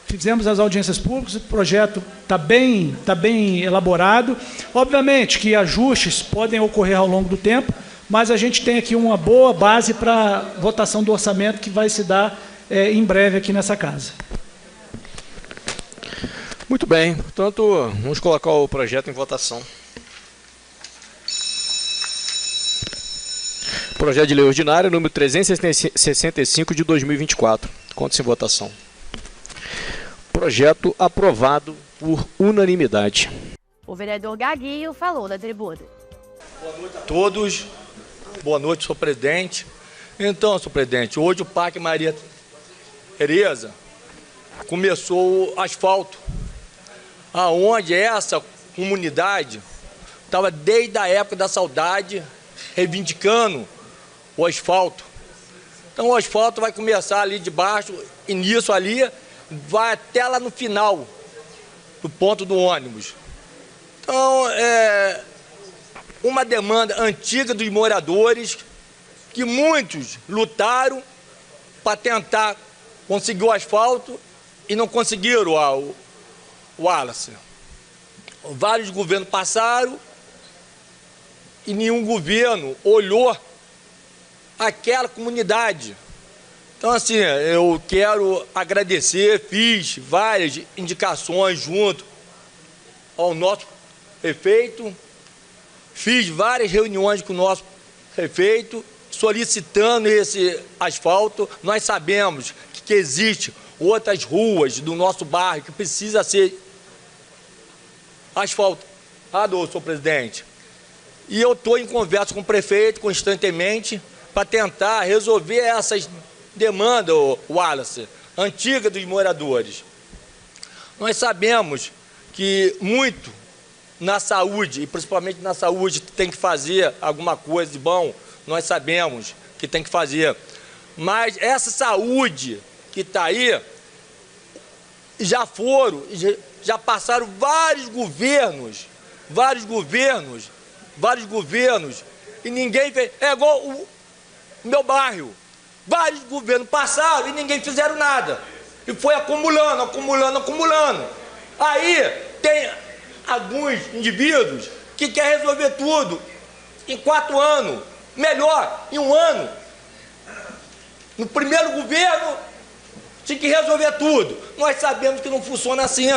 fizemos as audiências públicas, o projeto está bem elaborado. Obviamente que ajustes podem ocorrer ao longo do tempo, mas a gente tem aqui uma boa base para votação do orçamento que vai se dar em breve aqui nessa casa. Muito bem, portanto, vamos colocar o projeto em votação. Projeto de lei ordinária número 365 de 2024. Conta-se em votação. Projeto aprovado por unanimidade. O vereador Gaguinho falou na tribuna. Boa noite a todos. Boa noite, senhor presidente. Então, senhor presidente, hoje o Parque Maria Tereza começou o asfalto, aonde essa comunidade estava desde a época da saudade reivindicando o asfalto. Então o asfalto vai começar ali de baixo, e nisso ali vai até lá no final do ponto do ônibus. Então, uma demanda antiga dos moradores, que muitos lutaram para tentar conseguir o asfalto e não conseguiram o Wallace. Vários governos passaram e nenhum governo olhou aquela comunidade. Então, assim, eu quero agradecer, fiz várias indicações junto ao nosso prefeito, fiz várias reuniões com o nosso prefeito, solicitando esse asfalto. Nós sabemos que existe outras ruas do nosso bairro que precisa ser asfaltado, senhor presidente. E eu estou em conversa com o prefeito constantemente para tentar resolver essas demandas, Wallace, antigas dos moradores. Nós sabemos que muito na saúde, e principalmente na saúde, tem que fazer alguma coisa de bom, nós sabemos que tem que fazer. Mas essa saúde que está aí, já passaram vários governos, e ninguém fez. É igual o meu bairro. Vários governos passaram e ninguém fizeram nada. E foi acumulando. Aí tem alguns indivíduos que querem resolver tudo em 4 anos. Melhor, em 1 ano. No primeiro governo, tinha que resolver tudo. Nós sabemos que não funciona assim.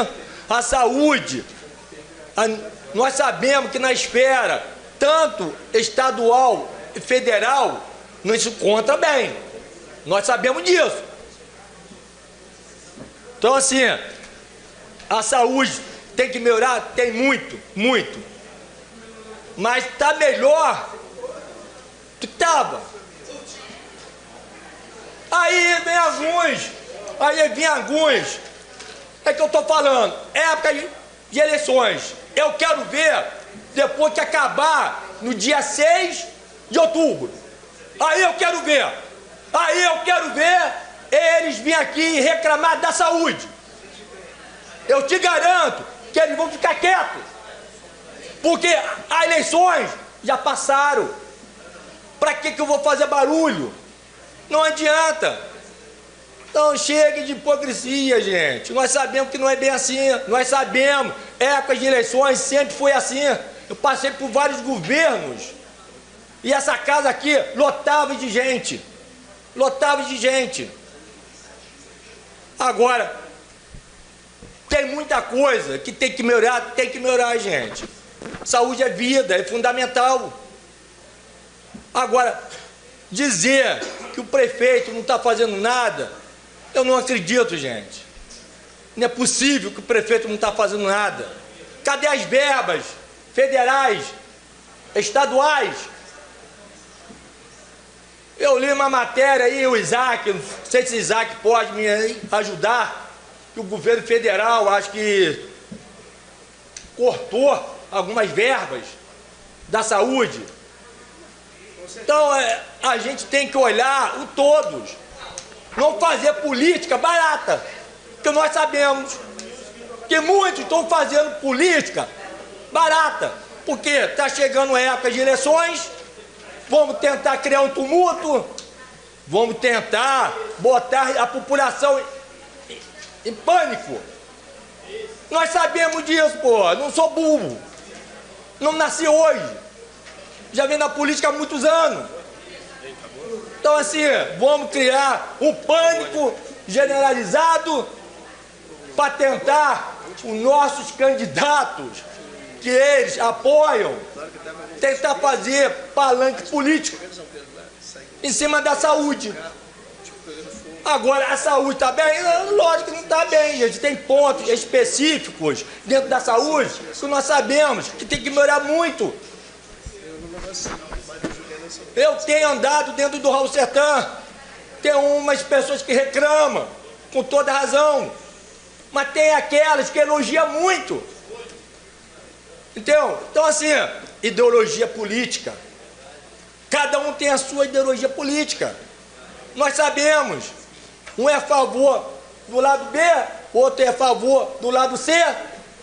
A saúde, nós sabemos que na esfera, tanto estadual e federal, não se encontra bem. Nós sabemos disso. Então, assim, a saúde tem que melhorar? Tem muito. Mas está melhor Tu estava. Aí vem alguns. É que eu estou falando, época de eleições. Eu quero ver depois que acabar no dia 6 de outubro. Aí eu quero ver eles virem aqui reclamar da saúde. Eu te garanto que eles vão ficar quietos. Porque as eleições já passaram. Para que eu vou fazer barulho? Não adianta. Então chegue de hipocrisia, gente. Nós sabemos que não é bem assim. Nós sabemos. Épocas de eleições sempre foi assim. Eu passei por vários governos. E essa casa aqui lotava de gente. Lotava de gente. Agora, tem muita coisa que tem que melhorar, gente. Saúde é vida, é fundamental. Agora, dizer que o prefeito não está fazendo nada, eu não acredito, gente. Não é possível que o prefeito não está fazendo nada. Cadê as verbas federais, estaduais? Eu li uma matéria aí, o Isaac, não sei se o Isaac pode me ajudar, que o governo federal, acho que cortou algumas verbas da saúde. Então, a gente tem que olhar o todos, não fazer política barata, porque nós sabemos que muitos estão fazendo política barata, porque está chegando a época de eleições, vamos tentar criar um tumulto, vamos tentar botar a população em pânico. Nós sabemos disso, pô, não sou burro, não nasci hoje, já venho na política há muitos anos. Então assim, vamos criar um pânico generalizado para tentar os nossos candidatos que eles apoiam, tentar fazer palanque político em cima da saúde. Agora, a saúde está bem? Lógico que não está bem, gente. Tem pontos específicos dentro da saúde que nós sabemos que tem que melhorar muito. Eu tenho andado dentro do Raul Sertã, tem umas pessoas que reclamam, com toda razão, mas tem aquelas que elogiam muito. Entendeu? Então, assim, ideologia política. Cada um tem a sua ideologia política. Nós sabemos. Um é a favor do lado B, outro é a favor do lado C,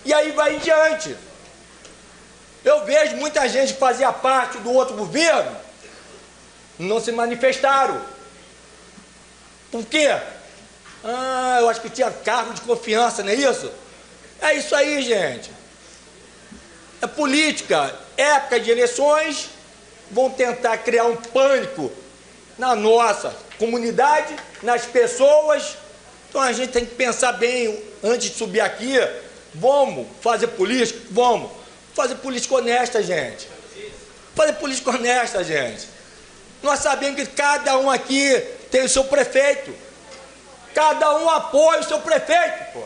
e aí vai em diante. Eu vejo muita gente que fazia parte do outro governo, não se manifestaram. Por quê? Eu acho que tinha cargo de confiança, não é isso? É isso aí, gente. É política. Época de eleições, vão tentar criar um pânico na nossa comunidade, nas pessoas. Então a gente tem que pensar bem antes de subir aqui. Vamos fazer política? Vamos. Fazer política honesta, gente. Fazer política honesta, gente. Nós sabemos que cada um aqui tem o seu prefeito. Cada um apoia o seu prefeito, pô.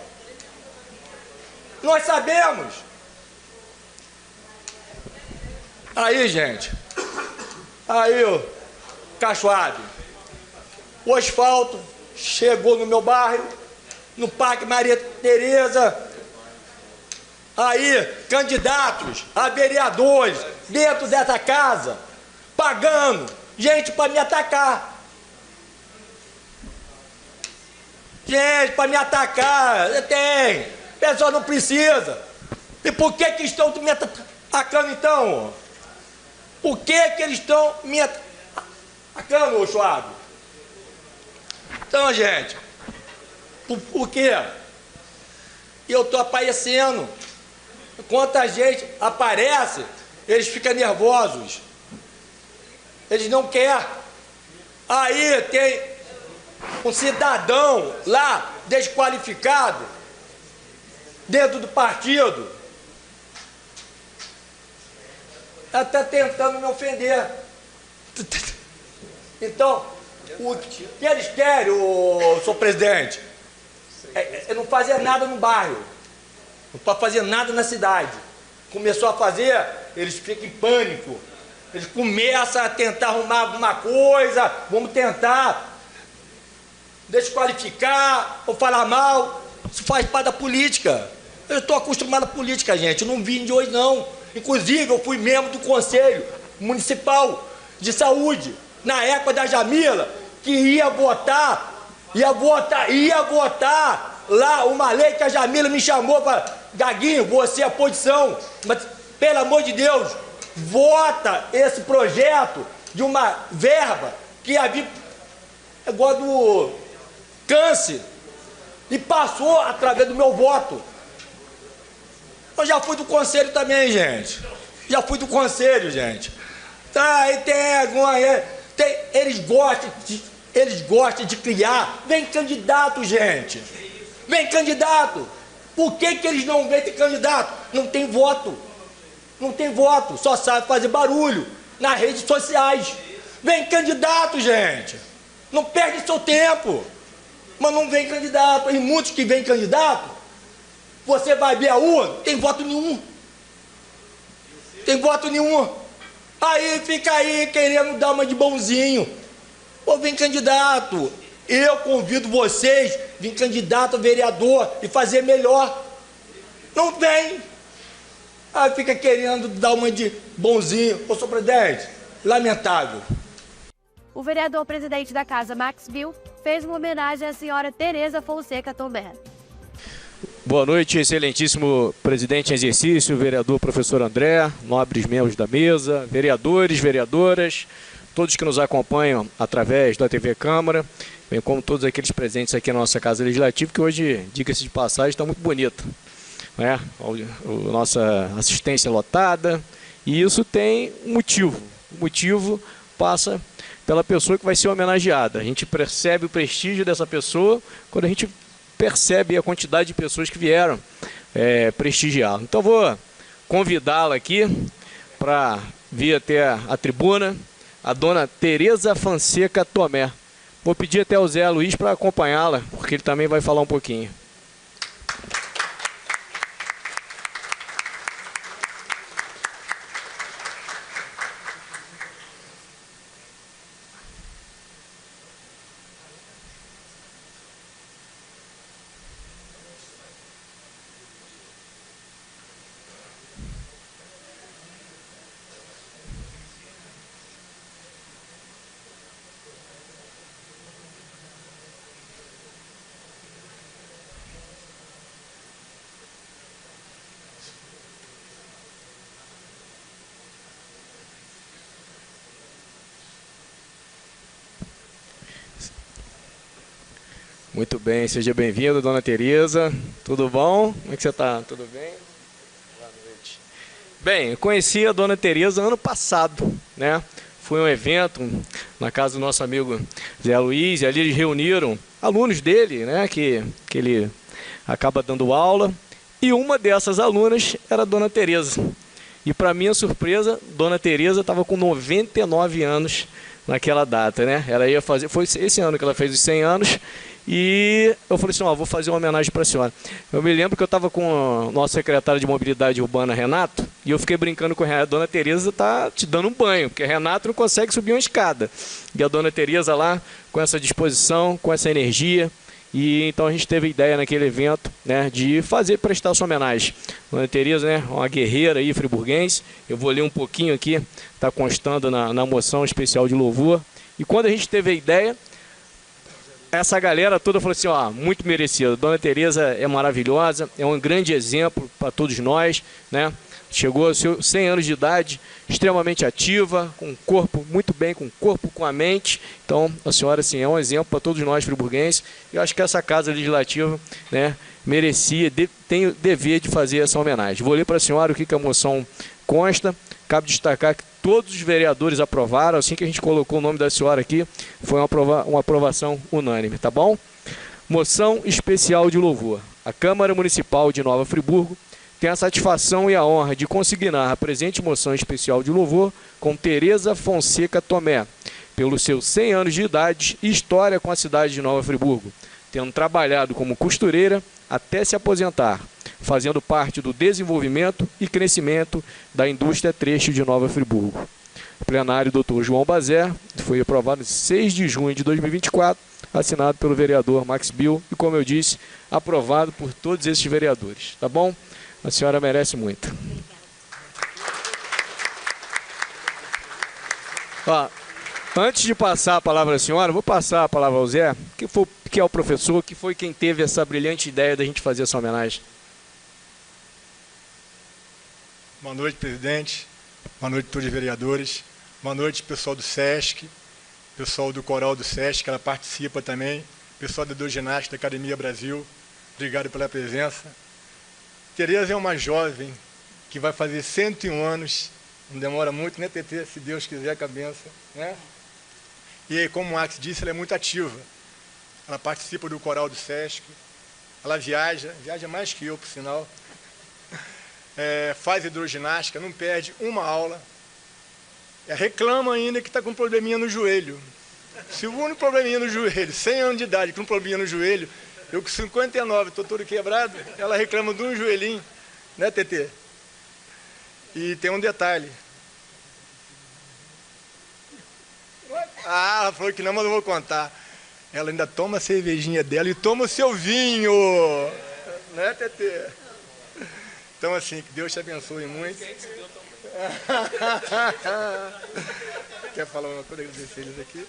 Nós sabemos. Aí, gente. Aí, o Cachoado. O asfalto chegou no meu bairro, no Parque Maria Tereza. Aí, candidatos a vereadores dentro dessa casa, pagando gente para me atacar. Gente para me atacar, tem. O pessoal não precisa. E por que estão me atacando então? Por que eles estão me atacando, ô Schwab? Então, gente, por quê? Eu estou aparecendo. Quanta gente aparece, eles ficam nervosos. Eles não querem. Aí tem um cidadão lá, desqualificado, dentro do partido. Está tentando me ofender. Então, o que eles querem, senhor presidente, é não fazer nada no bairro. Não pode fazer nada na cidade. Começou a fazer, eles ficam em pânico. Eles começam a tentar arrumar alguma coisa, vamos tentar desqualificar ou falar mal. Isso faz parte da política. Eu estou acostumado à política, gente, eu não vim de hoje não. Inclusive, eu fui membro do Conselho Municipal de Saúde, na época da Jamila, que ia votar lá uma lei que a Jamila me chamou para... Gaguinho, você é a posição, mas, pelo amor de Deus, vota esse projeto de uma verba que havia igual do câncer e passou através do meu voto. Eu já fui do conselho também, gente. Já fui do conselho, gente. Tá, e eles gostam de criar. Vem candidato, gente. Vem candidato. Por que eles não vêm ter candidato? Não tem voto. Não tem voto. Só sabe fazer barulho nas redes sociais. Vem candidato, gente. Não perde seu tempo. Mas não vem candidato. E muitos que vêm candidato, você vai ver a urna, não tem voto nenhum. Tem voto nenhum. Aí fica aí querendo dar uma de bonzinho. Ou vem candidato. Eu convido vocês a vir candidato a vereador e fazer melhor. Não vem. Aí fica querendo dar uma de bonzinho. Ô, senhor presidente, lamentável. O vereador presidente da Casa, Max Bill, fez uma homenagem à senhora Tereza Fonseca Tomé. Boa noite, excelentíssimo presidente em exercício, vereador professor André, nobres membros da mesa, vereadores, vereadoras, todos que nos acompanham através da TV Câmara, bem como todos aqueles presentes aqui na nossa Casa Legislativa, que hoje, diga-se de passagem, está muito bonita, né? Nossa assistência lotada, e isso tem um motivo. O motivo passa pela pessoa que vai ser homenageada. A gente percebe o prestígio dessa pessoa quando a gente percebe a quantidade de pessoas que vieram prestigiá-la. Então vou convidá-la aqui para vir até a tribuna, a dona Tereza Fonseca Tomé. Vou pedir até o Zé Luiz para acompanhá-la, porque ele também vai falar um pouquinho. Muito bem, seja bem-vinda, dona Tereza. Tudo bom? Como é que você está? Tudo bem? Boa noite. Bem, eu conheci a dona Tereza ano passado, né? Foi um evento na casa do nosso amigo Zé Luiz, e ali eles reuniram alunos dele, né? Que ele acaba dando aula, e uma dessas alunas era a dona Tereza. E para minha surpresa, dona Tereza estava com 99 anos naquela data, né? Ela ia fazer, foi esse ano que ela fez os 100 anos, e eu falei assim, ó, vou fazer uma homenagem para a senhora. Eu me lembro que eu estava com o nosso secretário de Mobilidade Urbana, Renato, e eu fiquei brincando com a dona Tereza está te dando um banho, porque Renato não consegue subir uma escada. E a dona Tereza lá, com essa disposição, com essa energia, e então a gente teve a ideia naquele evento, né, de prestar sua homenagem. Dona Tereza, né, uma guerreira aí, friburguense. Eu vou ler um pouquinho aqui, está constando na moção especial de louvor. E quando a gente teve a ideia, essa galera toda falou assim, ó, muito merecido. Dona Tereza é maravilhosa, é um grande exemplo para todos nós, né? Chegou aos seus 100 anos de idade, extremamente ativa, com o corpo muito bem, com o corpo, com a mente. Então, a senhora, assim, é um exemplo para todos nós friburguenses. Eu acho que essa Casa Legislativa, né, merecia, tem o dever de fazer essa homenagem. Vou ler para a senhora o que a moção consta. Cabe destacar que todos os vereadores aprovaram, assim que a gente colocou o nome da senhora aqui, foi uma aprovação unânime, tá bom? Moção especial de louvor. A Câmara Municipal de Nova Friburgo tem a satisfação e a honra de consignar a presente moção especial de louvor com Tereza Fonseca Tomé, pelos seus 100 anos de idade e história com a cidade de Nova Friburgo, tendo trabalhado como costureira até se aposentar, fazendo parte do desenvolvimento e crescimento da indústria têxtil de Nova Friburgo. plenário Dr. João Bazé, foi aprovado em 6 de junho de 2024, assinado pelo vereador Max Bill e, como eu disse, aprovado por todos esses vereadores, tá bom? A senhora merece muito. Ó, antes de passar a palavra à senhora, vou passar a palavra ao Zé, que é o professor, que foi quem teve essa brilhante ideia da gente fazer essa homenagem. Boa noite, presidente. Boa noite a todos os vereadores. Boa noite, pessoal do SESC, pessoal do Coral do SESC, que ela participa também, pessoal da Hidroginástica da Academia Brasil. Obrigado pela presença. Tereza é uma jovem que vai fazer 101 anos. Não demora muito, né, TT? Se Deus quiser, com a benção, né? E aí, como o Max disse, ela é muito ativa. Ela participa do Coral do SESC. Ela viaja mais que eu, por sinal. Faz hidroginástica, não perde uma aula. Reclama ainda que está com um probleminha no joelho. Se o único probleminha no joelho, 100 anos de idade, com um probleminha no joelho, eu com 59, estou todo quebrado, ela reclama de um joelhinho, né, TT? E tem um detalhe. Ela falou que não, mas eu vou contar. Ela ainda toma a cervejinha dela e toma o seu vinho. Né, TT? Então, assim, que Deus te abençoe muito. Quer falar uma coisa, agradecer eles aqui?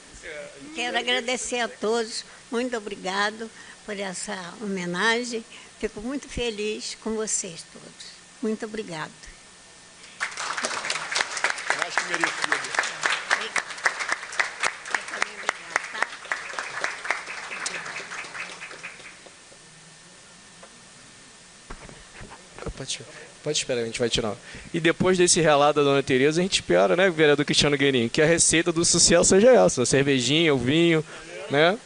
Quero agradecer a todos. Muito obrigado por essa homenagem. Fico muito feliz com vocês todos. Muito obrigado. Mais que merecido. Pode esperar, a gente vai tirar. E depois desse relato da dona Tereza, a gente espera, né, vereador Cristiano Guerin, que a receita do sucesso seja essa, a cervejinha, o vinho, né?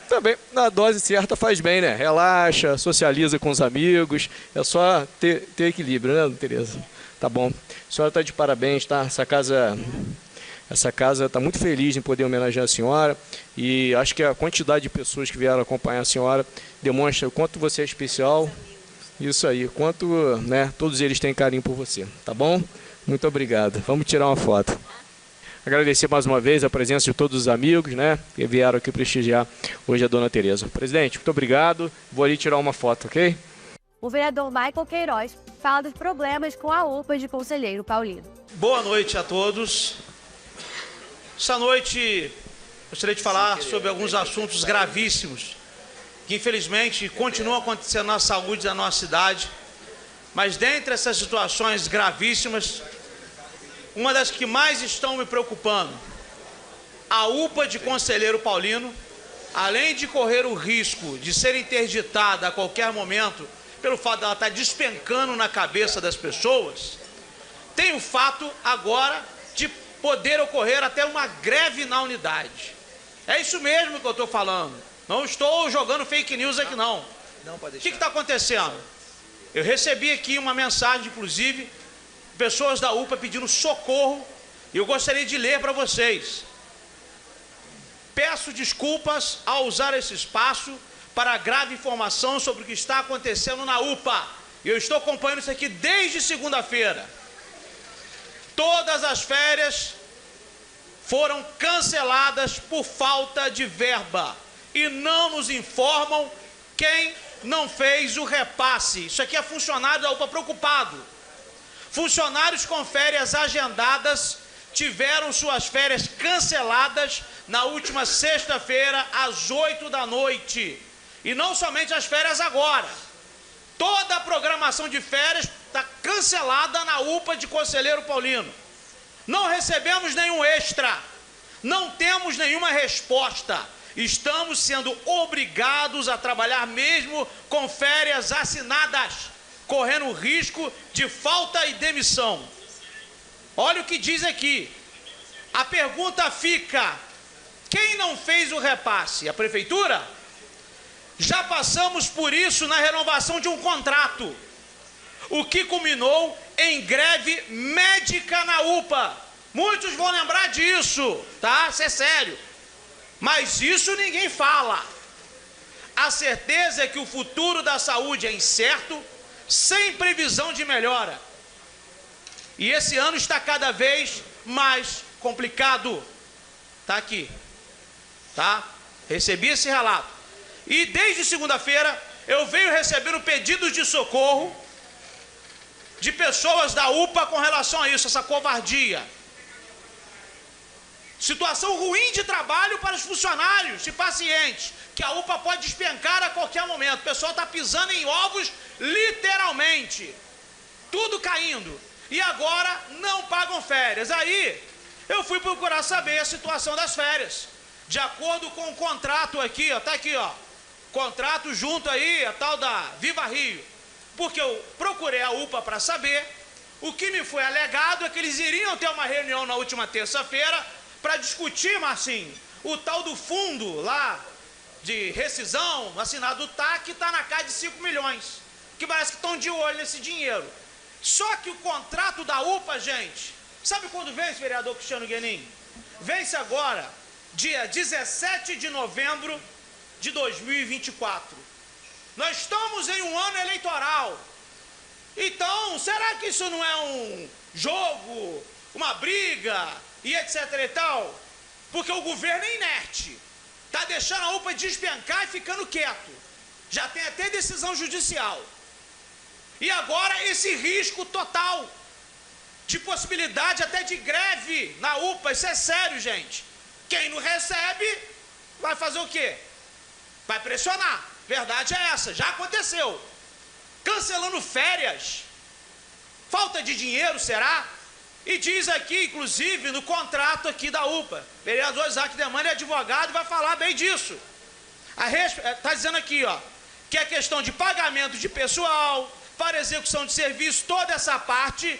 Também, na dose certa, faz bem, né? Relaxa, socializa com os amigos, é só ter equilíbrio, né, dona Tereza? Tá bom. A senhora está de parabéns, tá? Essa casa está muito feliz em poder homenagear a senhora e acho que a quantidade de pessoas que vieram acompanhar a senhora demonstra o quanto você é especial. Isso aí, quanto, né, todos eles têm carinho por você, tá bom? Muito obrigado. Vamos tirar uma foto. Agradecer mais uma vez a presença de todos os amigos, né, que vieram aqui prestigiar hoje a dona Tereza. Presidente, muito obrigado. Vou ali tirar uma foto, ok? O vereador Michael Queiroz fala dos problemas com a UPA de Conselheiro Paulino. Boa noite a todos. Essa noite gostaria de falar sobre alguns assuntos gravíssimos que infelizmente continuam acontecendo na saúde da nossa cidade, mas dentre essas situações gravíssimas, uma das que mais estão me preocupando, a UPA de Conselheiro Paulino, além de correr o risco de ser interditada a qualquer momento, pelo fato de ela estar despencando na cabeça das pessoas, tem o fato agora de poder ocorrer até uma greve na unidade. É isso mesmo que eu estou falando. Não estou jogando fake news aqui, não. O que está acontecendo? Eu recebi aqui uma mensagem, inclusive, de pessoas da UPA pedindo socorro, e eu gostaria de ler para vocês. Peço desculpas ao usar esse espaço para a grave informação sobre o que está acontecendo na UPA. Eu estou acompanhando isso aqui desde segunda-feira. Todas as férias foram canceladas por falta de verba. E não nos informam quem não fez o repasse. Isso aqui é funcionário da UPA preocupado. Funcionários com férias agendadas tiveram suas férias canceladas na última sexta-feira, às 8 da noite. E não somente as férias agora. Toda a programação de férias está cancelada na UPA de Conselheiro Paulino. Não recebemos nenhum extra. Não temos nenhuma resposta. Estamos sendo obrigados a trabalhar mesmo com férias assinadas, correndo risco de falta e demissão. Olha o que diz aqui. A pergunta fica: quem não fez o repasse? A prefeitura? Já passamos por isso na renovação de um contrato, o que culminou em greve médica na UPA. Muitos vão lembrar disso, tá? Isso é sério. Mas isso ninguém fala. A certeza é que o futuro da saúde é incerto, sem previsão de melhora. E esse ano está cada vez mais complicado. Está aqui. Tá? Recebi esse relato. E desde segunda-feira eu venho recebendo pedidos de socorro de pessoas da UPA com relação a isso, essa covardia. Situação ruim de trabalho para os funcionários e pacientes, que a UPA pode despencar a qualquer momento. O pessoal está pisando em ovos, literalmente. Tudo caindo. E agora não pagam férias. Aí eu fui procurar saber a situação das férias. De acordo com o contrato aqui, ó, tá aqui, ó. Contrato junto aí, a tal da Viva Rio. Porque eu procurei a UPA para saber. O que me foi alegado é que eles iriam ter uma reunião na última terça-feira para discutir, Marcinho, o tal do fundo lá de rescisão, assinado do TAC, que está na casa de 5 milhões. Que parece que estão de olho nesse dinheiro. Só que o contrato da UPA, gente, sabe quando vence, vereador Cristiano Guenin? Vence agora, dia 17 de novembro de 2024. Nós estamos em um ano eleitoral. Então, será que isso não é um jogo, uma briga e etc e tal? Porque o governo é inerte. Está deixando a UPA despencar e ficando quieto. Já tem até decisão judicial. E agora esse risco total de possibilidade até de greve na UPA. Isso é sério, gente. Quem não recebe vai fazer o quê? Vai pressionar. Verdade é essa, já aconteceu. Cancelando férias. Falta de dinheiro, será? E diz aqui, inclusive, no contrato aqui da UPA, vereador Isaac Demani é advogado e vai falar bem disso. Está dizendo aqui, ó, que é questão de pagamento de pessoal, para execução de serviço, toda essa parte,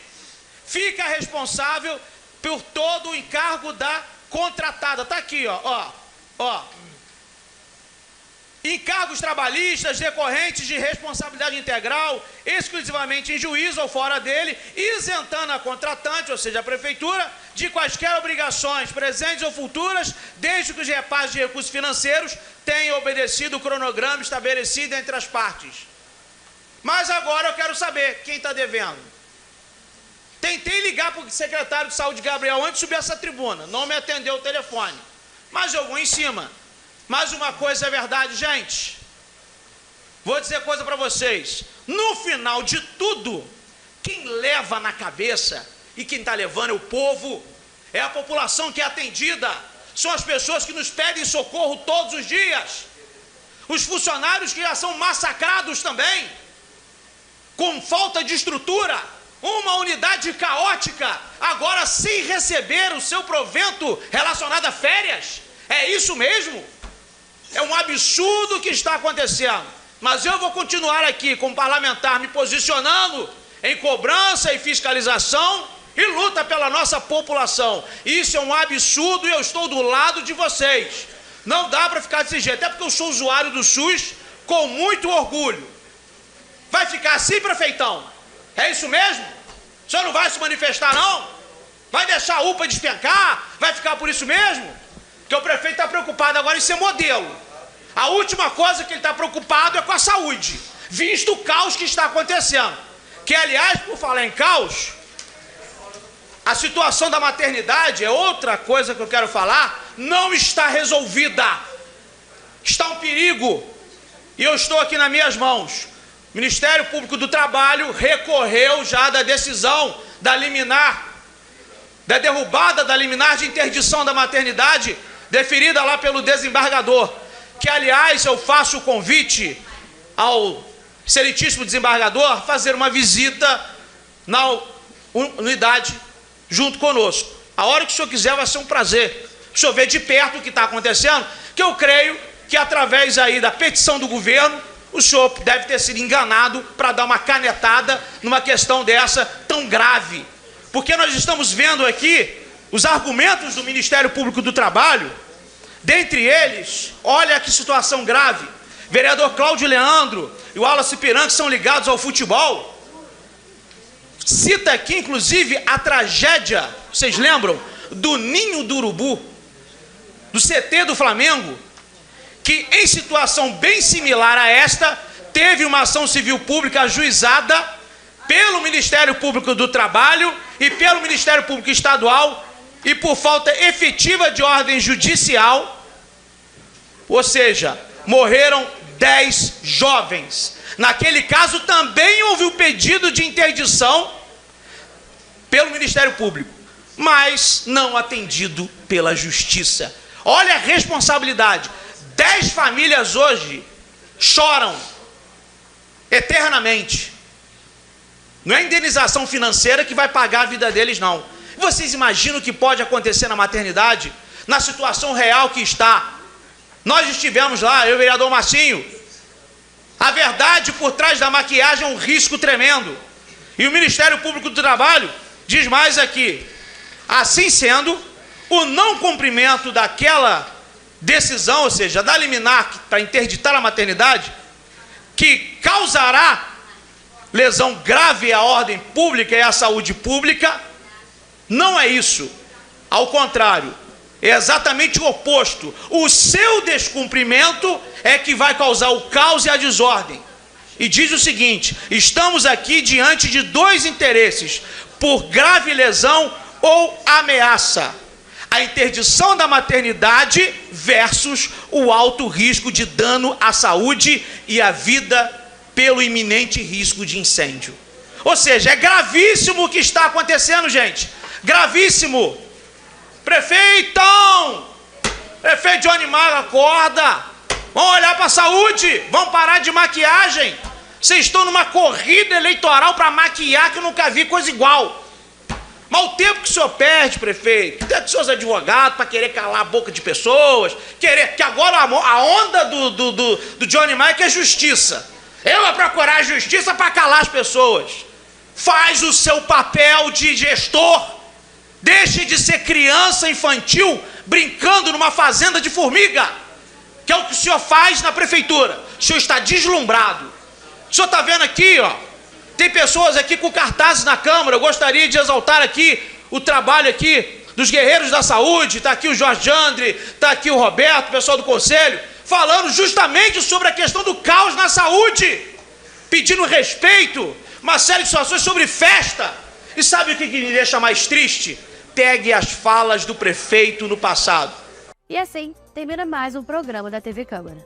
fica responsável por todo o encargo da contratada. Está aqui, ó. Encargos trabalhistas decorrentes de responsabilidade integral, exclusivamente em juízo ou fora dele, isentando a contratante, ou seja, a prefeitura, de quaisquer obrigações presentes ou futuras, desde que os repasses de recursos financeiros tenham obedecido o cronograma estabelecido entre as partes. Mas agora eu quero saber quem está devendo. Tentei ligar para o secretário de saúde, Gabriel, antes de subir essa tribuna, não me atendeu o telefone, mas eu vou em cima. Mas uma coisa é verdade, gente. Vou dizer coisa para vocês. No final de tudo, quem leva na cabeça e quem está levando é o povo, é a população que é atendida, são as pessoas que nos pedem socorro todos os dias, os funcionários que já são massacrados também, com falta de estrutura, uma unidade caótica, agora sem receber o seu provento relacionado a férias. É isso mesmo? É um absurdo o que está acontecendo. Mas eu vou continuar aqui como parlamentar me posicionando em cobrança e fiscalização e luta pela nossa população. Isso é um absurdo e eu estou do lado de vocês. Não dá para ficar desse jeito, até porque eu sou usuário do SUS com muito orgulho. Vai ficar assim, prefeitão? É isso mesmo? O senhor não vai se manifestar, não? Vai deixar a UPA despencar? Vai ficar por isso mesmo? Porque o prefeito está preocupado agora em ser modelo. A última coisa que ele está preocupado é com a saúde, visto o caos que está acontecendo. Que, aliás, por falar em caos, a situação da maternidade é outra coisa que eu quero falar, não está resolvida. Está um perigo. E eu estou aqui nas minhas mãos. O Ministério Público do Trabalho recorreu já da decisão da liminar, da derrubada da liminar de interdição da maternidade, deferida lá pelo desembargador, que, aliás, eu faço o convite ao excelentíssimo desembargador fazer uma visita na unidade junto conosco. A hora que o senhor quiser vai ser um prazer. O senhor vê de perto o que está acontecendo, que eu creio que através aí da petição do governo, o senhor deve ter sido enganado para dar uma canetada numa questão dessa tão grave. Porque nós estamos vendo aqui os argumentos do Ministério Público do Trabalho. Dentre eles, olha que situação grave. Vereador Cláudio Leandro e o Wallace Piran, que são ligados ao futebol, cita aqui, inclusive, a tragédia, vocês lembram, do Ninho do Urubu, do CT do Flamengo, que em situação bem similar a esta, teve uma ação civil pública ajuizada pelo Ministério Público do Trabalho e pelo Ministério Público Estadual, e por falta efetiva de ordem judicial, ou seja, morreram 10 jovens. Naquele caso também houve o pedido de interdição pelo Ministério Público, mas não atendido pela Justiça. Olha a responsabilidade. 10 famílias hoje choram eternamente. Não é a indenização financeira que vai pagar a vida deles, não. Vocês imaginam o que pode acontecer na maternidade? Na situação real que está. Nós estivemos lá, eu e o vereador Marcinho. A verdade por trás da maquiagem é um risco tremendo. E o Ministério Público do Trabalho diz mais aqui. Assim sendo, o não cumprimento daquela decisão, ou seja, da liminar para interditar a maternidade, que causará lesão grave à ordem pública e à saúde pública, não é isso. Ao contrário, é exatamente o oposto. O seu descumprimento é que vai causar o caos e a desordem. E diz o seguinte: estamos aqui diante de 2 interesses, por grave lesão ou ameaça. A interdição da maternidade versus o alto risco de dano à saúde e à vida pelo iminente risco de incêndio. Ou seja, é gravíssimo o que está acontecendo, gente. Gravíssimo. Prefeito Johnny Maga, acorda. Vamos olhar para a saúde. Vamos parar de maquiagem. Vocês estão numa corrida eleitoral para maquiar que eu nunca vi coisa igual. Mas o tempo que o senhor perde, prefeito, que seus advogados para querer calar a boca de pessoas, que agora a onda do Johnny Maga é justiça. Eu vou procurar a justiça para calar as pessoas. Faz o seu papel de gestor. Deixe de ser criança infantil brincando numa fazenda de formiga, que é o que o senhor faz na prefeitura. O senhor está deslumbrado. O senhor está vendo aqui, ó, tem pessoas aqui com cartazes na Câmara. Eu gostaria de exaltar aqui o trabalho aqui dos guerreiros da saúde. Está aqui o Jorge Andre, está aqui o Roberto, o pessoal do Conselho, falando justamente sobre a questão do caos na saúde, pedindo respeito, uma série de situações sobre festa. E sabe o que me deixa mais triste? Pegue as falas do prefeito no passado. E assim termina mais um programa da TV Câmara.